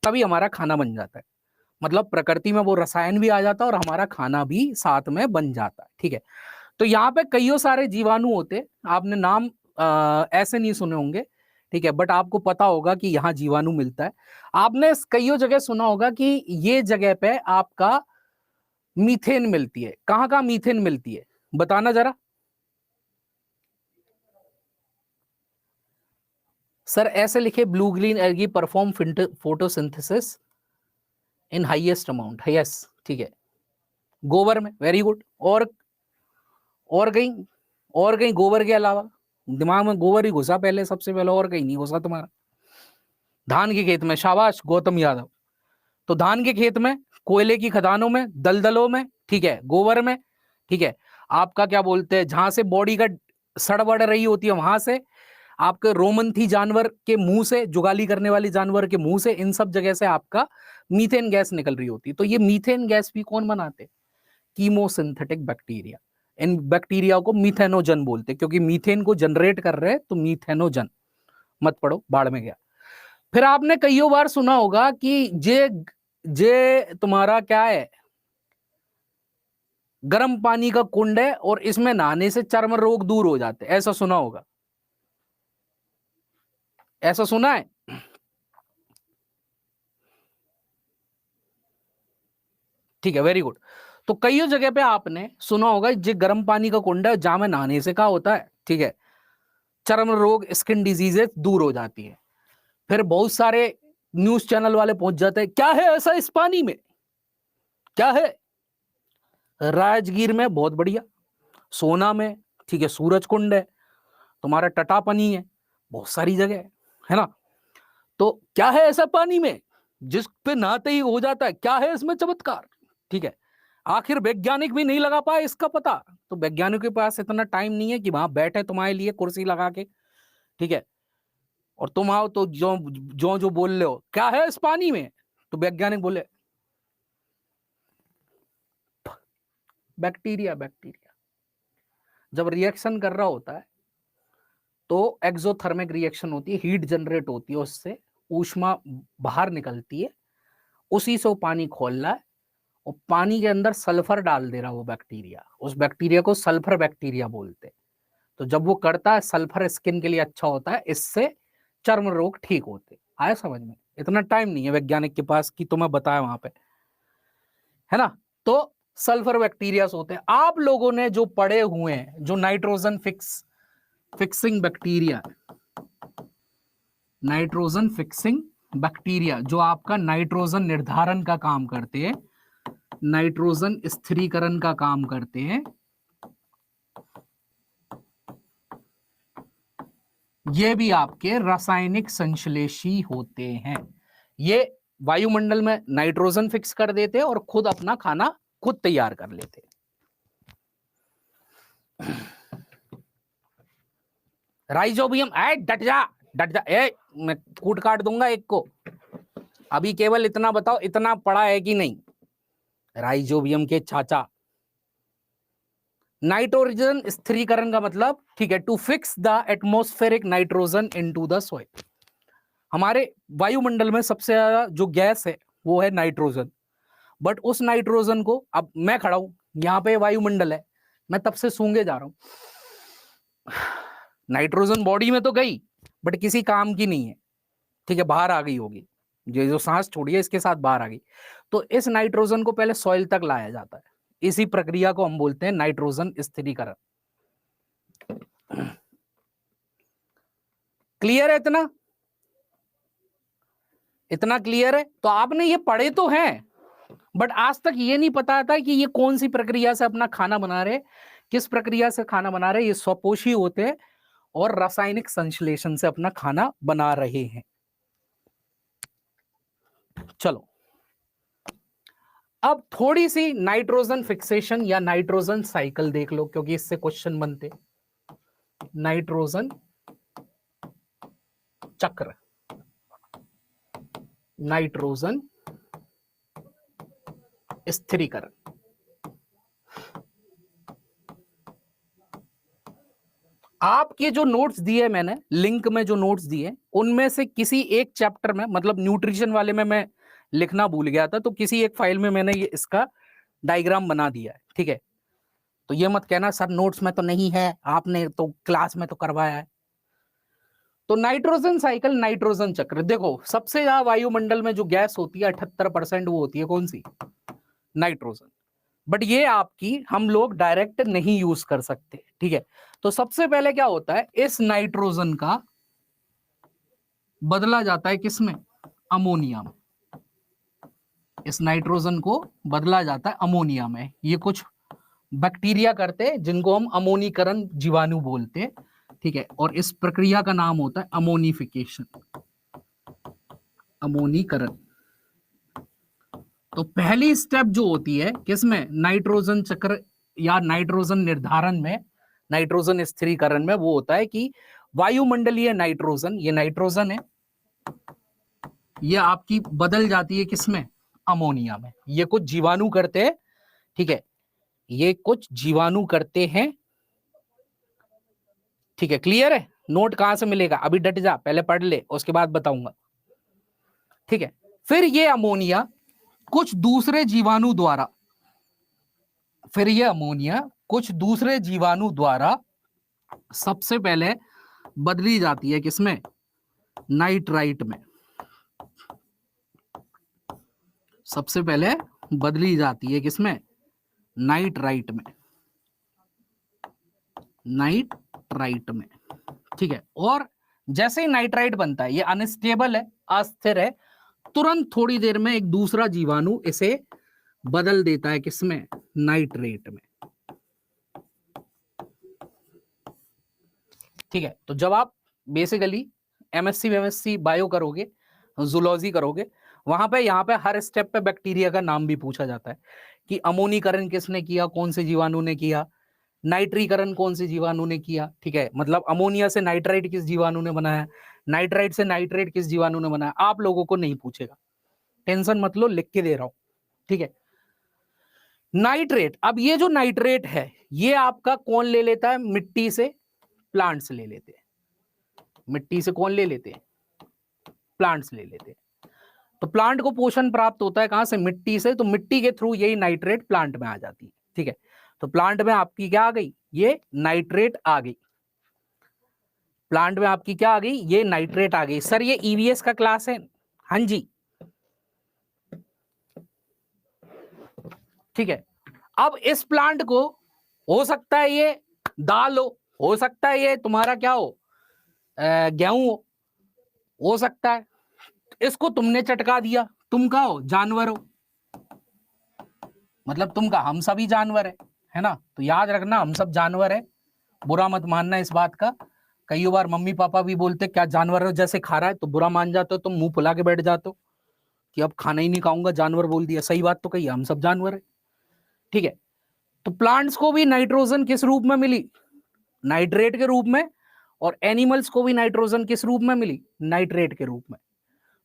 तभी हमारा खाना बन जाता है। मतलब प्रकृति में वो रसायन भी आ जाता है और हमारा खाना भी साथ में बन जाता है। ठीक है, तो यहाँ पे कईयों सारे जीवाणु होते हैं, आपने नाम ऐसे नहीं सुने होंगे, ठीक है, बट आपको पता होगा कि यहाँ जीवाणु मिलता है। आपने कईयों जगह सुना होगा कि ये जगह पे आपका मीथेन मिलती है। कहाँ कहाँ मीथेन मिलती है बताना जरा। सर ऐसे लिखे, blue green algae perform photosynthesis in highest amount. Yes, ठीक है, गोबर में, वेरी गुड। और कहीं, और कहीं गोबर के अलावा? दिमाग में गोबर ही घुसा पहले, सबसे पहले, और कहीं नहीं घुसा तुम्हारा। धान के खेत में, शाबाश गौतम यादव। तो धान के खेत में, कोयले की खदानों में, दलदलों में, ठीक है, गोबर में, ठीक है, आपका क्या बोलते हैं, जहां से बॉडी का सड़ बढ़ रही होती है वहां से, आपके रोमंथी जानवर के मुंह से, जुगाली करने वाली जानवर के मुंह से, इन सब जगह से आपका मीथेन गैस निकल रही होती है। तो ये मीथेन गैस भी कौन बनाते? Chemosynthetic bacteria. इन बैक्टीरिया को मीथेनोजन बोलते, क्योंकि मीथेन को जनरेट कर रहे हैं, तो मीथेनोजन। मत पढ़ो, बाढ़ में गया। फिर आपने कईयों बार सुना होगा कि जे जे तुम्हारा क्या है, गर्म पानी का कुंड है और इसमें नहाने से चर्म रोग दूर हो जाते, ऐसा सुना होगा? ऐसा सुना है? ठीक है, वेरी गुड। तो कईयों जगह पे आपने सुना होगा जो गर्म पानी का कुंड है, जहां में नहाने से क्या होता है, ठीक है, चर्म रोग, स्किन डिजीजेस दूर हो जाती है। फिर बहुत सारे न्यूज चैनल वाले पहुंच जाते हैं, क्या है ऐसा इस पानी में, क्या है। राजगीर में बहुत बढ़िया, सोना में ठीक है सूरज कुंड है, तुम्हारा टटापनी है, बहुत सारी जगह है ना। तो क्या है ऐसा पानी में जिस पे नहाते ही हो जाता है, क्या है इसमें चमत्कार, ठीक है। आखिर वैज्ञानिक भी नहीं लगा पाए इसका पता, तो वैज्ञानिक के पास इतना टाइम नहीं है कि वहां बैठे तुम्हारे लिए कुर्सी लगा के, ठीक है, और तुम आओ तो जो जो जो बोल रहे हो क्या है इस पानी में, तो वैज्ञानिक बोले बैक्टीरिया, बैक्टीरिया। जब रिएक्शन कर रहा होता है तो एक्सोथर्मिक रिएक्शन होती है, हीट जनरेट होती है, उससे ऊष्मा बाहर निकलती है, उसी से वो पानी खोल रहा है और पानी के अंदर सल्फर डाल दे रहा वो बैक्टीरिया, उस बैक्टीरिया को सल्फर बैक्टीरिया बोलते हैं। तो जब वो करता है, सल्फर स्किन के लिए अच्छा होता है, इससे चर्म रोग ठीक होते। आया समझ में? इतना टाइम नहीं है वैज्ञानिक के पास कि तुम्हें बताया वहां पे, है ना। तो सल्फर बैक्टीरिया होते हैं। आप लोगों ने जो पढ़े हुए हैं, जो nitrogen fixing bacteria, nitrogen fixing bacteria जो आपका नाइट्रोजन निर्धारण का काम करते हैं, नाइट्रोजन स्थिरीकरण का काम करते हैं, ये भी आपके रासायनिक संश्लेषी होते हैं। ये वायुमंडल में नाइट्रोजन फिक्स कर देते हैं और खुद अपना खाना खुद तैयार कर लेते हैं। राइजोबियम, डट जा डट जा, मैं कूट काट दूंगा एक को। अभी केवल इतना बताओ, इतना पढ़ा है कि नहीं राइजोबियम के चाचा। नाइट्रोजन स्थिरीकरण का मतलब, ठीक है, to fix the atmospheric nitrogen into the soil. हमारे वायुमंडल में सबसे ज्यादा जो गैस है वो है नाइट्रोजन, बट उस नाइट्रोजन को, अब मैं खड़ा हूं यहाँ पे वायुमंडल है, मैं तब से सूंघे जा रहा हूं, नाइट्रोजन बॉडी में तो गई बट किसी काम की नहीं है, ठीक है, बाहर आ गई होगी, जो सांस छोड़ी है इसके साथ बाहर आ गई। तो इस नाइट्रोजन को पहले सॉइल तक लाया जाता है, इसी प्रक्रिया को हम बोलते हैं नाइट्रोजन स्थिरीकरण। क्लियर है? इतना इतना क्लियर है? तो आपने ये पढ़े तो हैं, बट आज तक ये नहीं पता था कि ये कौन सी प्रक्रिया से अपना खाना बना रहे, किस प्रक्रिया से खाना बना रहे। ये स्वपोषी होते हैं और रासायनिक संश्लेषण से अपना खाना बना रहे हैं। चलो अब थोड़ी सी नाइट्रोजन फिक्सेशन या नाइट्रोजन साइकिल देख लो, क्योंकि इससे क्वेश्चन बनते। नाइट्रोजन चक्र, नाइट्रोजन स्थिरीकरण। आपके जो नोट्स दिए मैंने लिंक में, जो नोट्स दिए उनमें से किसी एक चैप्टर में, मतलब न्यूट्रिशन वाले में मैं लिखना भूल गया था, तो किसी एक फाइल में मैंने ये इसका डायग्राम बना दिया है, ठीक है। तो ये मत कहना सर नोट्स में तो नहीं है, आपने तो क्लास में तो करवाया है। तो नाइट्रोजन साइकिल, नाइट्रोजन चक्र, देखो सबसे ज्यादा वायुमंडल में जो गैस होती है 78% वो होती है कौन सी? नाइट्रोजन। बट ये आपकी हम लोग डायरेक्ट नहीं यूज कर सकते, ठीक है। तो सबसे पहले क्या होता है, इस नाइट्रोजन का बदला जाता है किसमें? अमोनिया में। इस नाइट्रोजन को बदला जाता है अमोनिया में। ये कुछ बैक्टीरिया करते हैं जिनको हम अमोनीकरण जीवाणु बोलते हैं, ठीक है। और इस प्रक्रिया का नाम होता है अमोनिफिकेशन, अमोनीकरण। तो पहली स्टेप जो होती है किसमें? नाइट्रोजन चक्र या नाइट्रोजन निर्धारण में, नाइट्रोजन स्थिरीकरण में, वो होता है कि वायुमंडलीय नाइट्रोजन, ये नाइट्रोजन है, ये आपकी बदल जाती है किसमें? अमोनिया में। ये कुछ जीवाणु करते हैं, ठीक है, ये कुछ जीवाणु करते हैं, ठीक है। क्लियर है? नोट कहां से मिलेगा? अभी डट जा, पहले पढ़ ले उसके बाद बताऊंगा, ठीक है। फिर ये अमोनिया कुछ दूसरे जीवाणु द्वारा, फिर ये अमोनिया कुछ दूसरे जीवाणु द्वारा सबसे पहले बदली जाती है किसमें? नाइट्राइट में। सबसे पहले बदली जाती है किसमें? नाइट्राइट में, नाइट्राइट में, ठीक है। और जैसे ही नाइट्राइट बनता है, ये अनस्टेबल है, अस्थिर है, तुरंत थोड़ी देर में एक दूसरा जीवाणु इसे बदल देता है, किसमें? नाइट्रेट में। ठीक है, तो जब आप बेसिकली एमएससी बायो करोगे, जूलॉजी करोगे, वहां पे यहाँ पे हर स्टेप पे बैक्टीरिया का नाम भी पूछा जाता है कि अमोनीकरण किसने किया, कौन से जीवाणु ने किया, नाइट्रीकरण कौन से जीवाणु ने किया। ठीक है, मतलब अमोनिया से नाइट्राइट किस जीवाणु ने बनाया, नाइट्राइट से नाइट्रेट किस जीवाणु ने बनाया, आप लोगों को नहीं पूछेगा, टेंशन मत लो, लिख के दे रहा हूं। ठीक है, नाइट्रेट, अब ये जो नाइट्रेट है ये आपका कौन ले लेता है? मिट्टी से प्लांट्स ले लेते हैं। मिट्टी से कौन ले लेते हैं? प्लांट्स ले लेते हैं। तो प्लांट को पोषण प्राप्त होता है कहां से? मिट्टी से। तो मिट्टी के थ्रू यही नाइट्रेट प्लांट में आ जाती है। ठीक है, तो प्लांट में आपकी क्या आ गई? ये नाइट्रेट आ गई। प्लांट में आपकी क्या आ गई? ये नाइट्रेट आ गई। सर ये ईवीएस का क्लास है? हाँ जी, ठीक है। अब इस प्लांट को हो सकता है ये दाल हो सकता है ये तुम्हारा क्या हो, गेहूं हो सकता है। इसको तुमने चटका दिया, तुम का हो, जानवर हो, मतलब तुम का, हम सभी जानवर है ना। तो याद रखना हम सब जानवर है, बुरा मत मानना इस बात का। कई बार मम्मी पापा भी बोलते क्या जानवर हो जैसे खा रहा है, तो बुरा मान जाते हो, तुम मुंह फुला के बैठ जाते हो कि अब खाना ही नहीं खाऊंगा, जानवर बोल दिया। सही बात तो कही, हम सब जानवर है। ठीक है, तो प्लांट्स को भी नाइट्रोजन किस रूप में मिली? नाइट्रेट के रूप में। और एनिमल्स को भी नाइट्रोजन किस रूप में मिली? नाइट्रेट के रूप में।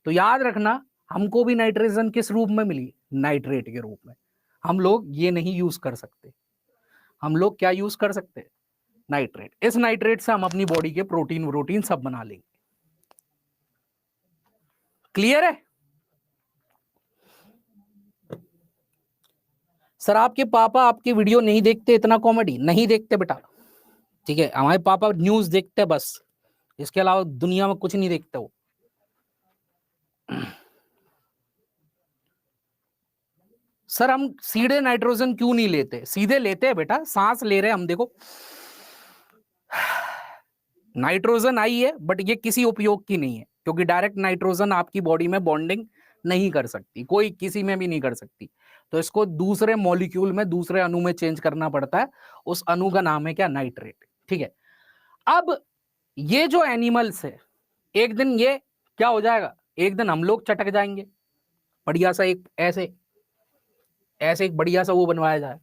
तो याद रखना हमको भी नाइट्रोजन किस रूप में मिली? नाइट्रेट के रूप में। हम लोग ये नहीं यूज कर सकते, हम लोग क्या यूज कर सकते हैं? नाइट्रेट। इस नाइट्रेट से हम अपनी बॉडी के प्रोटीन सब बना लेंगे। क्लियर है? सर आपके पापा आपकी वीडियो नहीं देखते, इतना कॉमेडी नहीं देखते बेटा। ठीक है, हमारे पापा न्यूज देखते बस, इसके अलावा दुनिया में कुछ नहीं देखते वो। सर हम सीधे नाइट्रोजन क्यों नहीं लेते? सीधे लेते हैं बेटा, सांस ले रहे हैं हम, देखो नाइट्रोजन आई है, बट ये किसी उपयोग की नहीं है, क्योंकि डायरेक्ट नाइट्रोजन आपकी बॉडी में बॉन्डिंग नहीं कर सकती, कोई किसी में भी नहीं कर सकती। तो इसको दूसरे मॉलिक्यूल में, दूसरे अणु में चेंज करना पड़ता है। उस अणु का नाम है क्या? नाइट्रेट। ठीक है, अब ये जो एनिमल्स है, एक दिन ये क्या हो जाएगा? एक दिन हम लोग चटक जाएंगे, बढ़िया सा एक ऐसे ऐसे एक बढ़िया सा वो बनवाया जाए,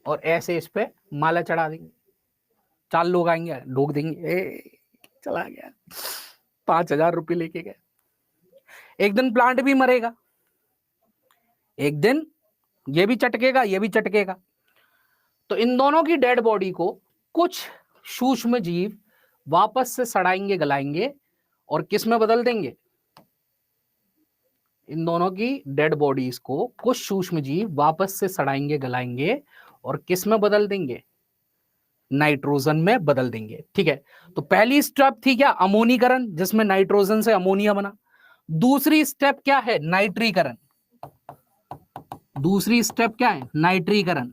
और ऐसे इस पे माला चढ़ा देंगे, 4 लोग आएंगे, ढोक देंगे, चला गया, 5,000 रुपये लेके गए। एक दिन प्लांट भी मरेगा, एक दिन ये भी चटकेगा, ये भी चटकेगा। तो इन दोनों की डेड बॉडी को कुछ सूक्ष्म जीव वापस से सड़ाएंगे, गलाएंगे, और किस में बदल देंगे? इन दोनों की डेड बॉडीज को कुछ सूक्ष्म जीव वापस से सड़ाएंगे, गलाएंगे, और किस में बदल देंगे? नाइट्रोजन में बदल देंगे। ठीक है, तो पहली स्टेप थी क्या? अमोनीकरण, जिसमें नाइट्रोजन से अमोनिया बना। दूसरी स्टेप क्या है? नाइट्रीकरण। दूसरी स्टेप क्या है? नाइट्रीकरण।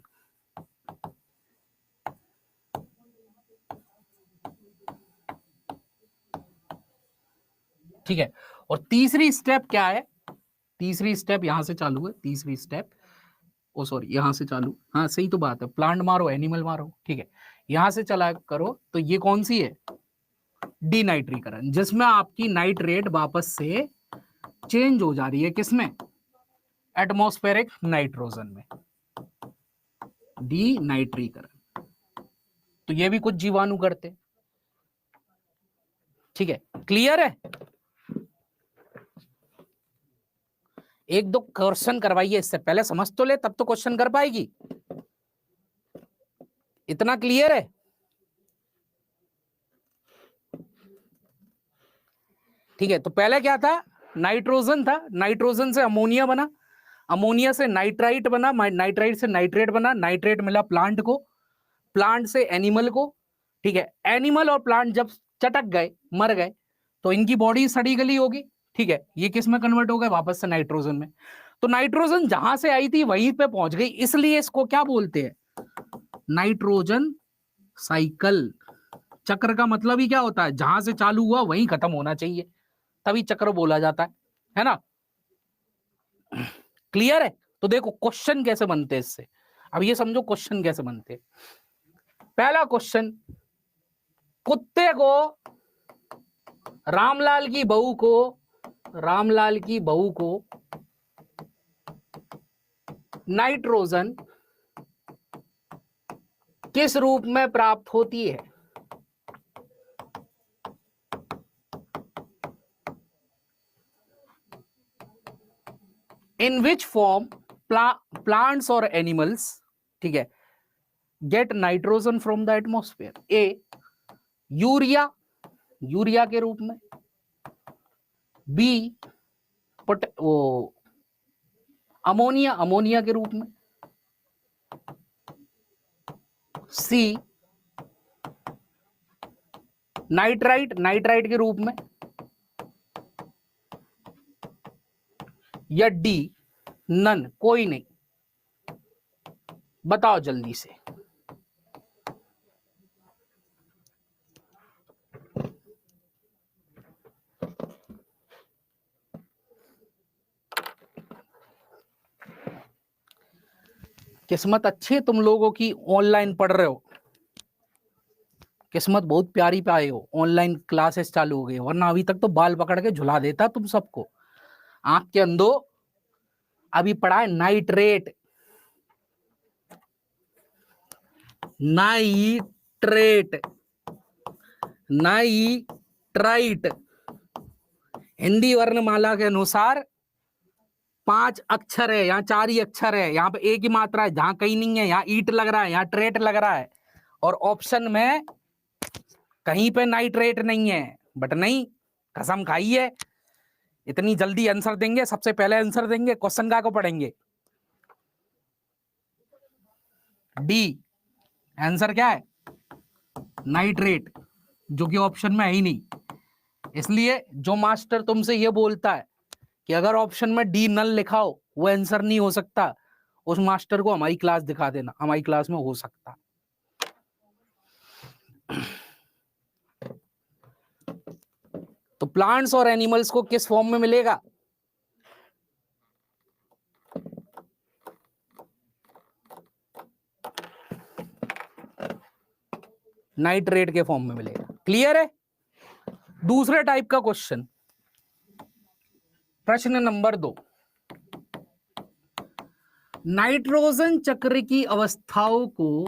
ठीक है, और तीसरी स्टेप क्या है? तीसरी स्टेप यहां से चालू है, तीसरी स्टेप, ओ सॉरी यहां से चालू, हाँ सही तो बात है, प्लांट मारो एनिमल मारो। ठीक है, यहां से चला करो, तो ये कौन सी है? डीनाइट्रीकरण, जिसमें आपकी नाइट्रेट वापस से चेंज हो जा रही है, किसमें? एटमॉस्फेरिक नाइट्रोजन में, डीनाइट्रीकरण। तो ये भी कुछ जीवाणु करते। ठीक है, क्लियर है? एक दो क्वेश्चन करवाइए इससे पहले, समझ तो ले, तब तो क्वेश्चन कर पाएगी। इतना क्लियर है? ठीक है, तो पहले क्या था? नाइट्रोजन था, नाइट्रोजन से अमोनिया बना, अमोनिया से नाइट्राइट बना, नाइट्राइट से नाइट्रेट बना, नाइट्रेट मिला प्लांट को, प्लांट से एनिमल को। ठीक है, एनिमल और प्लांट जब चटक गए, मर गए, तो इनकी बॉडी सड़ी गली होगी। ठीक है, ये किस में कन्वर्ट हो गए? वापस से नाइट्रोजन में। तो नाइट्रोजन जहां से आई थी वहीं पे पहुंच गई, इसलिए इसको क्या बोलते हैं? नाइट्रोजन साइकिल, चक्र का मतलब ही क्या होता है, जहां से चालू हुआ वहीं खत्म होना चाहिए, तभी चक्र बोला जाता है ना। क्लियर है। तो देखो क्वेश्चन कैसे बनते हैं इससे, अब ये समझो क्वेश्चन कैसे बनते हैं। पहला क्वेश्चन, कुत्ते को, रामलाल की बहू को, रामलाल की बहू को नाइट्रोजन किस रूप में प्राप्त होती है। इन विच फॉर्म प्लांट्स और एनिमल्स, ठीक है, get nitrogen from the atmosphere. A urea, urea के रूप में, बी वो अमोनिया, अमोनिया के रूप में, सी नाइट्राइट, नाइट्राइट के रूप में, या डी नन, कोई नहीं। बताओ जल्दी से। किस्मत अच्छी है तुम लोगों की, ऑनलाइन पढ़ रहे हो, किस्मत बहुत प्यारी पाए हो, ऑनलाइन क्लासेस चालू हो गई, वरना अभी तक तो बाल पकड़ के झुला देता तुम सबको। आंख के अंधो, अभी पढ़ा है नाइट्रेट, नाइट्रेट, नाइट्राइट, हिंदी वर्णमाला के अनुसार 5 अक्षर है, यहाँ 4 ही अक्षर है, यहाँ पे एक ही मात्रा है, जहां कहीं नहीं है, यहाँ ईट लग रहा है, यहाँ ट्रेट लग रहा है, और ऑप्शन में कहीं पे नाइट्रेट नहीं है। बट नहीं, कसम खाई है, इतनी जल्दी आंसर देंगे, सबसे पहले आंसर देंगे, क्वेश्चन का को पढ़ेंगे। डी आंसर क्या है, नाइट्रेट, जो कि ऑप्शन में है ही नहीं। इसलिए जो मास्टर तुमसे ये बोलता है कि अगर ऑप्शन में डी नल लिखा हो वो आंसर नहीं हो सकता, उस मास्टर को हमारी क्लास दिखा देना, हमारी क्लास में हो सकता। तो प्लांट्स और एनिमल्स को किस फॉर्म में मिलेगा, नाइट्रेट के फॉर्म में मिलेगा। क्लियर है। दूसरे टाइप का क्वेश्चन, प्रश्न नंबर 2, नाइट्रोजन चक्र की अवस्थाओं को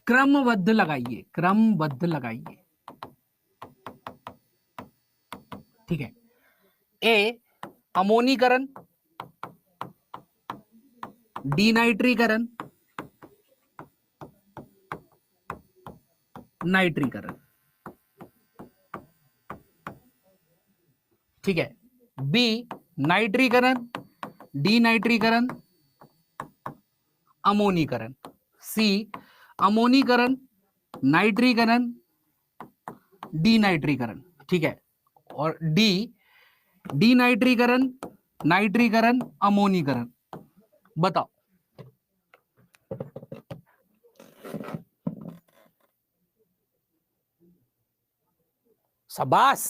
क्रमबद्ध लगाइए, क्रमबद्ध लगाइए। ठीक है। ए अमोनीकरण, डीनाइट्रीकरण, नाइट्रीकरण। ठीक है। बी नाइट्रीकरण, डीनाइट्रीकरण, अमोनीकरण। सी अमोनीकरण, नाइट्रीकरण, डीनाइट्रीकरण। ठीक है। और डी डीनाइट्रीकरण, नाइट्रीकरण, अमोनीकरण। बताओ। शाबाश।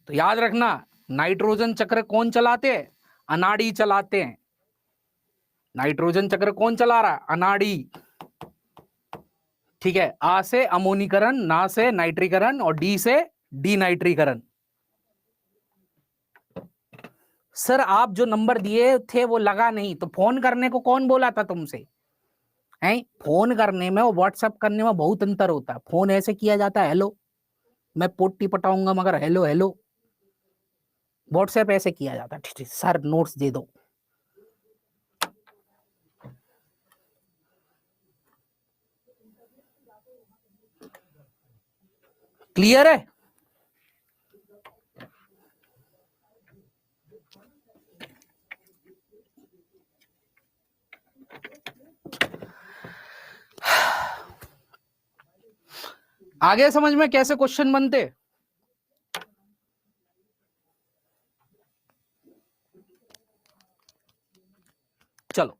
तो याद रखना, नाइट्रोजन चक्र कौन चलाते हैं, अनाड़ी चलाते हैं। नाइट्रोजन चक्र कौन चला रहा है, अनाड़ी। ठीक है। आ से अमोनीकरण, ना से नाइट्रीकरण, और डी से डीनाइट्रीकरण। सर आप जो नंबर दिए थे वो लगा नहीं, तो फोन करने को कौन बोला था तुमसे, हैं? फोन करने में और व्हाट्सएप करने में बहुत अंतर होता है। फोन ऐसे किया जाता है, हेलो, मैं पोटी पटाऊंगा मगर हेलो हेलो। व्हाट्सएप ऐसे किया जाता है, ठीक ठीक सर नोट्स दे दो। क्लियर है। आगे समझ में कैसे क्वेश्चन बनते। चलो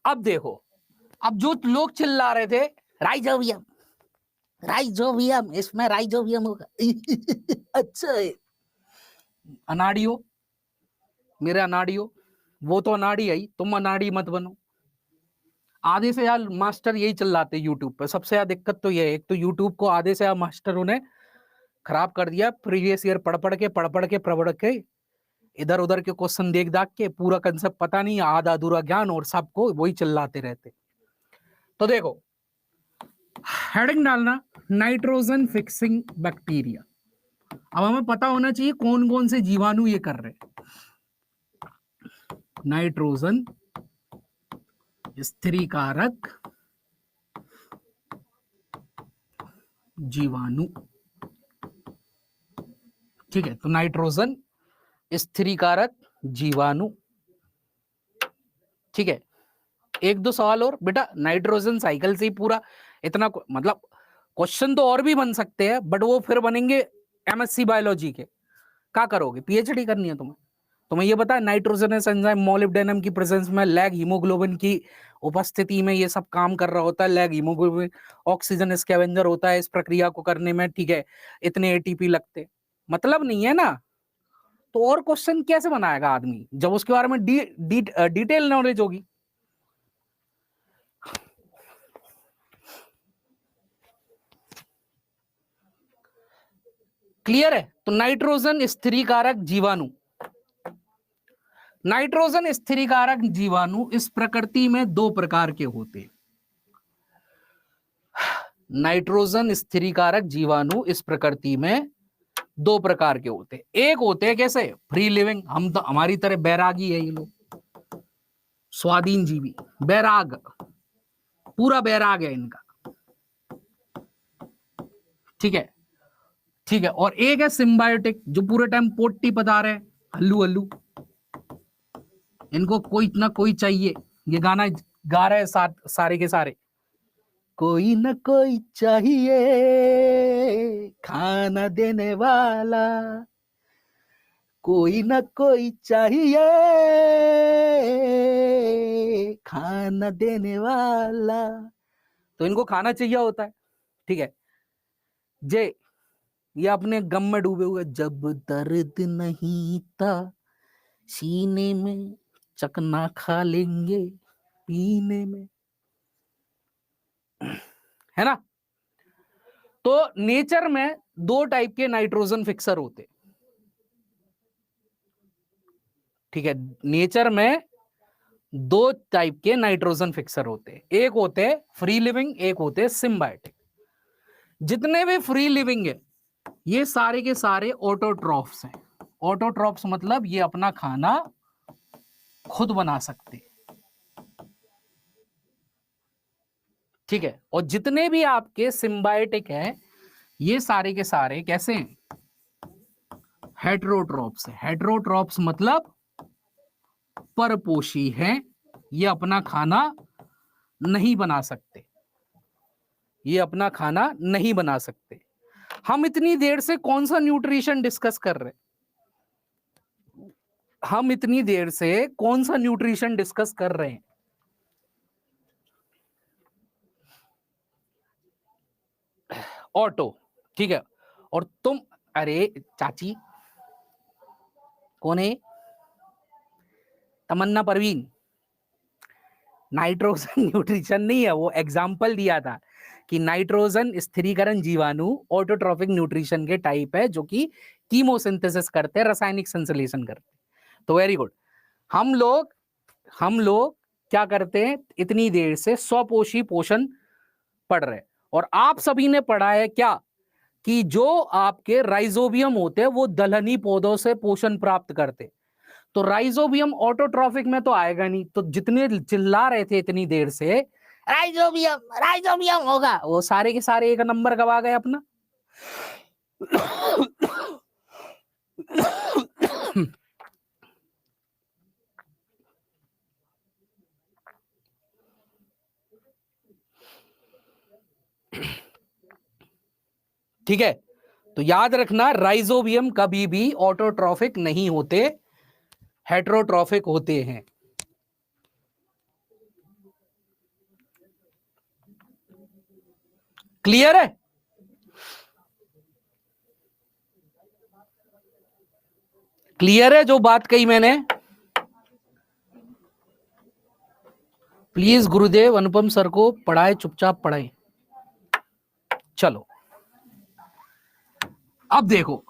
अब देखो, अब जो लोग चिल्ला रहे थे राइजोबियम राइजोबियम, इसमें राइजोबियम होगा अच्छा है, अनाड़ियो, मेरे अनाड़ियो, वो तो अनाड़ी आई, तुम अनाड़ी मत बनो। आधे से यार मास्टर यही चिल्लाते यूट्यूब पे, सबसे ज्यादा दिक्कत तो ये है, एक तो यूट्यूब को आधे से मास्टरों ने खराब कर दिया, प्रीवियस ईयर पढ़ के इधर उधर के क्वेश्चन देख दाख के पूरा कंसेप्ट पता नहीं, आधा अधूरा ज्ञान, और सबको वही चिल्लाते रहते। तो देखो हेडिंग डालना नाइट्रोजन फिक्सिंग बैक्टीरिया। अब हमें पता होना चाहिए कौन कौन से जीवाणु ये कर रहे हैं। नाइट्रोजन स्थिरीकारक जीवाणु, ठीक है, तो नाइट्रोजन स्थिरीकारक जीवाणु, ठीक है। एक दो सवाल और बेटा, नाइट्रोजन साइकिल से ही पूरा इतना मतलब क्वेश्चन तो और भी बन सकते हैं, बट वो फिर बनेंगे एमएससी बायोलॉजी के। क्या करोगे, पीएचडी करनी है तुम्हें ये पता है नाइट्रोजनस एंजाइम मोलिब्डेनम की प्रेजेंस में लैग हीमोग्लोबिन की उपस्थिति में ये सब काम कर रहा होता है। लैग हीमोग्लोबिन ऑक्सीजन स्कैवेंजर होता है इस प्रक्रिया को करने में, ठीक है, इतने एटीपी लगते, मतलब नहीं है ना। तो और क्वेश्चन कैसे बनाएगा आदमी जब उसके बारे में डिटेल नॉलेज होगी। क्लियर है। तो नाइट्रोजन स्थिरीकारक जीवाणु, नाइट्रोजन स्थिरीकारक जीवाणु इस प्रकृति में दो प्रकार के होते हैं। नाइट्रोजन स्थिरीकारक जीवाणु इस प्रकृति में दो प्रकार के होते हैं। एक होते हैं कैसे, फ्री लिविंग, हम तो हमारी तरह बैरागी है ये लोग, स्वाधीन जीवी, बैराग, पूरा बैराग है इनका, ठीक है, ठीक है। और एक है सिम्बायोटिक, जो पूरे टाइम पोटी पता रहे, हल्लू हल्लू, इनको कोई ना कोई चाहिए। ये गाना गा रहे हैं सारे के सारे, कोई न कोई चाहिए खाना देने वाला, कोई न कोई चाहिए खाना देने वाला, तो इनको खाना चाहिए होता है, ठीक है। जे ये अपने गम में डूबे हुए, जब दर्द नहीं था सीने में, चकना खा लेंगे पीने में, है ना। तो नेचर में दो टाइप के नाइट्रोजन फिक्सर होते, ठीक है, नेचर में दो टाइप के नाइट्रोजन फिक्सर होते, एक होते फ्री लिविंग, एक होते सिम्बायोटिक। जितने भी फ्री लिविंग है ये सारे के सारे ऑटोट्रॉफ्स हैं। ऑटोट्रॉफ्स मतलब ये अपना खाना खुद बना सकते, ठीक है। और जितने भी आपके सिम्बायोटिक हैं ये सारे के सारे कैसे हैं, हेटेरोट्रॉप्स है। हेटेरोट्रॉप्स मतलब परपोषी हैं, ये अपना खाना नहीं बना सकते, ये अपना खाना नहीं बना सकते। हम इतनी देर से कौन सा न्यूट्रिशन डिस्कस कर रहे हैं, हम इतनी देर से कौन सा न्यूट्रिशन डिस्कस कर रहे हैं, ऑटो, ठीक है। और तुम, अरे चाची कौन है, तमन्ना परवीन, नाइट्रोजन न्यूट्रिशन नहीं है, वो एग्जाम्पल दिया था कि नाइट्रोजन स्थिरीकरण जीवाणु ऑटोट्रॉफिक न्यूट्रिशन के टाइप है जो कि कीमोसिंथेसिस करते हैं, रासायनिक संश्लेषण करते हैं। तो वेरी गुड। हम लोग क्या करते हैं, इतनी देर से स्वपोषी पोषण पढ़ रहे, और आप सभी ने पढ़ा है क्या कि जो आपके राइजोबियम होते हैं वो दलहनी पौधों से पोषण प्राप्त करते, तो राइजोबियम ऑटोट्रॉफिक में तो आएगा नहीं। तो जितने चिल्ला रहे थे इतनी देर से राइजोबियम राइजोबियम होगा, वो सारे के सारे एक नंबर गवा गए अपना ठीक है। तो याद रखना राइजोबियम कभी भी ऑटोट्रॉफिक नहीं होते, हेटेरोट्रॉफिक होते हैं। क्लियर है? क्लियर है जो बात कही मैंने? प्लीज गुरुदेव अनुपम सर को पढ़ाए, चुपचाप पढ़ाए। चलो अब देखो,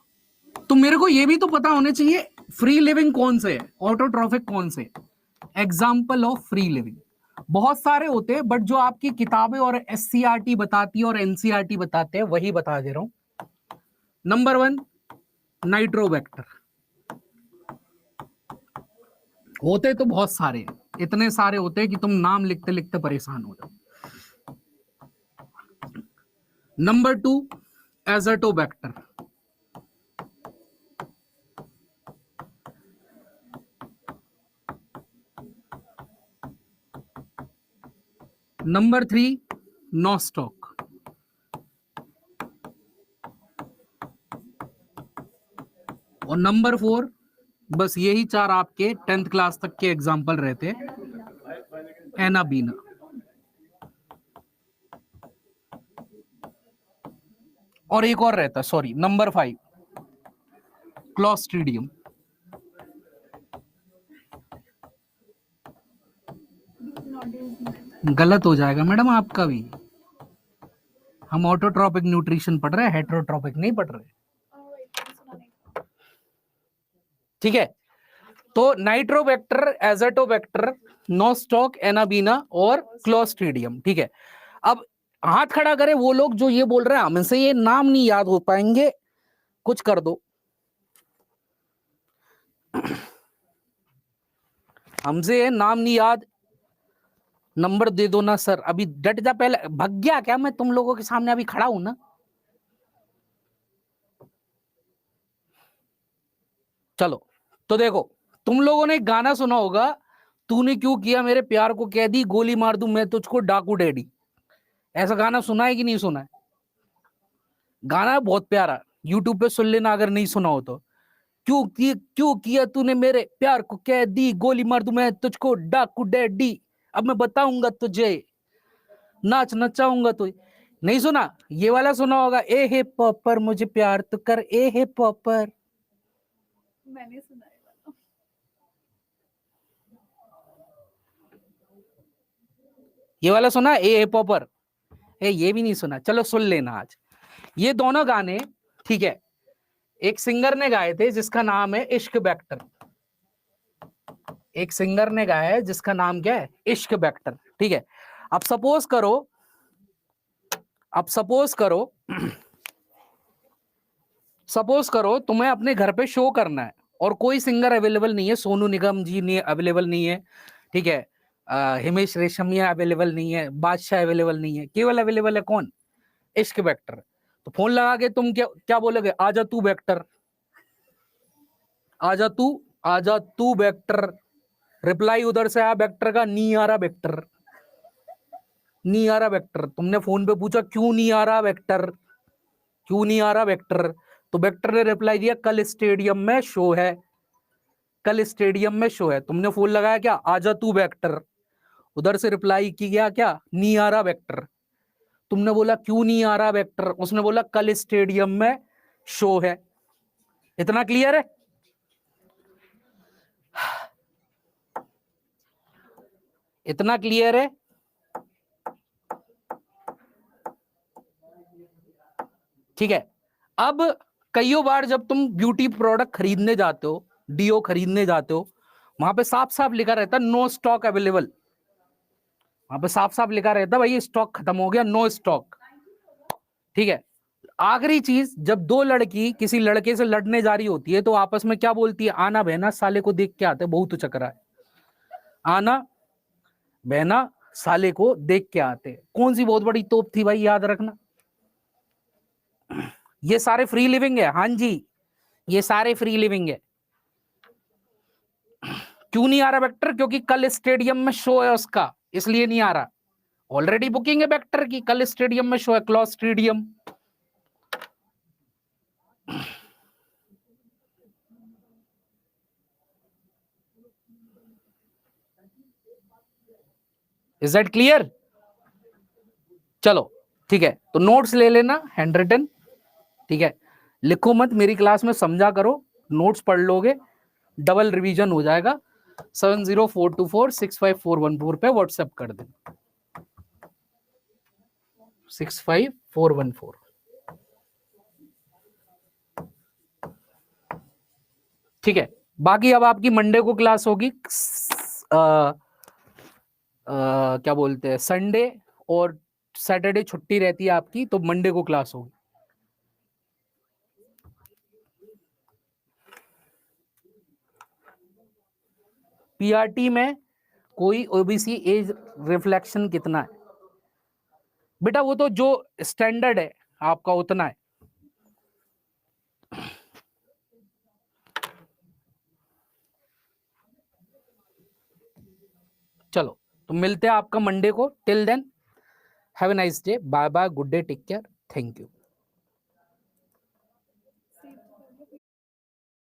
तो मेरे को ये भी तो पता होने चाहिए फ्री लिविंग कौन से है, ऑटोट्रॉफिक कौन से। एग्जाम्पल ऑफ फ्री लिविंग बहुत सारे होते हैं, बट जो आपकी किताबें और एससीईआरटी बताती है और एनसीईआरटी बताते हैं वही बता दे रहा हूं। Number 1 Nitrobacter. होते तो बहुत सारे हैं, इतने सारे होते हैं कि तुम नाम लिखते लिखते परेशान हो जाओ। Number 2 Azotobacter. Number 3 Nostoc. और नंबर 4, बस यही 4 आपके 10th क्लास तक के एग्जाम्पल रहते, एनाबीना। और एक और रहता, सॉरी, नंबर 5 क्लॉस्ट्रीडियम। गलत हो जाएगा मैडम आपका भी, हम ऑटोट्रॉपिक न्यूट्रिशन पढ़ रहे हैं, हेटेरोट्रॉपिक नहीं पढ़ रहे। ठीक है, तो नाइट्रोबैक्टर, एजोटोबैक्टर, नोस्टॉक, एनाबीना और क्लॉस्ट्रीडियम। ठीक है, अब हाथ खड़ा करें वो लोग जो ये बोल रहे हैं हमसे ये नाम नहीं याद हो पाएंगे, कुछ कर दो। हमसे ये नाम नहीं याद, नंबर दे दो ना सर। अभी डट जा, पहले भग गया क्या मैं तुम लोगों के सामने अभी खड़ा हूं ना। चलो तो देखो, तुम लोगों ने गाना सुना होगा, तूने क्यों किया मेरे प्यार को कैदी, गोली मार दूं मैं तुझको डाकू डैडी। ऐसा गाना सुना है कि नहीं सुना है? गाना है बहुत प्यारा, यूट्यूब पे सुन लेना अगर नहीं सुना हो तो। क्यों किया तूने मेरे प्यार को कैदी, गोली मार दूं मैं तुझको डाकू डैडी, अब मैं बताऊंगा तुझे, नाच नचाऊंगा तुझे। नहीं सुना? ये वाला सुना होगा, ए हे पॉपर मुझे प्यार तो कर, ए हे पॉपर। मैंने सुना है वाला। ये वाला सुना, ए हे पॉपर? ये भी नहीं सुना? चलो सुन लेना आज ये दोनों गाने। ठीक है, एक सिंगर ने गाए थे जिसका नाम है इश्क बैक्टर। एक सिंगर ने गाया है जिसका नाम क्या है, इश्क बैक्टर। ठीक है, अब सपोज करो, सपोज करो तुम्हें अपने घर पे शो करना है और कोई सिंगर अवेलेबल नहीं है, सोनू निगम जी ने अवेलेबल नहीं है, ठीक है, हिमेश रेशमिया अवेलेबल नहीं है, बादशाह अवेलेबल नहीं है, केवल अवेलेबल है कौन, इश्क वेक्टर। तो फोन लगा के तुम क्या क्या बोलोगे, आजा तू वेक्टर, आजा तू वेक्टर। रिप्लाई उधर से आया वेक्टर का, नहीं आ रहा वेक्टर, नहीं आ रहा वेक्टर। तुमने फोन पे पूछा क्यों नहीं आ रहा वेक्टर, क्यों नहीं आ रहा वेक्टर, तो वेक्टर ने रिप्लाई दिया कल स्टेडियम में शो है, कल स्टेडियम में शो है। तुमने फोन लगाया क्या, आजा तू वेक्टर, उधर से रिप्लाई की गया क्या, नहीं आ रहा वेक्टर। तुमने बोला क्यों नहीं आ रहा वेक्टर, उसने बोला कल स्टेडियम में शो है। इतना क्लियर है? इतना क्लियर है? ठीक है, अब कईयों बार जब तुम ब्यूटी प्रोडक्ट खरीदने जाते हो, डीओ खरीदने जाते हो, वहां पे साफ साफ लिखा रहता है नो स्टॉक अवेलेबल। वहां पे साफ साफ लिखा रहता है भाई स्टॉक खत्म हो गया, नो स्टॉक। ठीक है, आखिरी चीज, जब दो लड़की किसी लड़के से लड़ने जा रही होती है तो आपस में क्या बोलती है, आना बहना साले को देख के आते, बहुत चक्रा है, आना बहना साले को देख के आते। कौन सी बहुत बड़ी तोप थी भाई, याद रखना। ये सारे फ्री लिविंग है, हाँ जी, ये सारे फ्री लिविंग है। क्यों नहीं आ रहा वेक्टर, क्योंकि कल स्टेडियम में शो है उसका, इसलिए नहीं आ रहा। ऑलरेडी बुकिंग है वेक्टर की, कल स्टेडियम में शो है, क्लॉस स्टेडियम। Is that clear? चलो ठीक है, तो नोट्स ले लेना हैंड रिटन, ठीक है, लिखो मत, मेरी क्लास में समझा करो, नोट्स पढ़ लोगे, डबल रिवीजन हो जाएगा। 7042465414 पे व्हाट्सएप कर देना, 65414। ठीक है, बाकी अब आपकी मंडे को क्लास होगी, क्या बोलते हैं, संडे और सैटरडे छुट्टी रहती है आपकी, तो मंडे को क्लास होगी। पीआरटी में कोई ओबीसी एज रिफ्लेक्शन कितना है बेटा, वो तो जो स्टैंडर्ड है आपका उतना है। चलो, तो मिलते हैं आपका मंडे को, till then have a nice day, bye bye, good day, take care, thank you.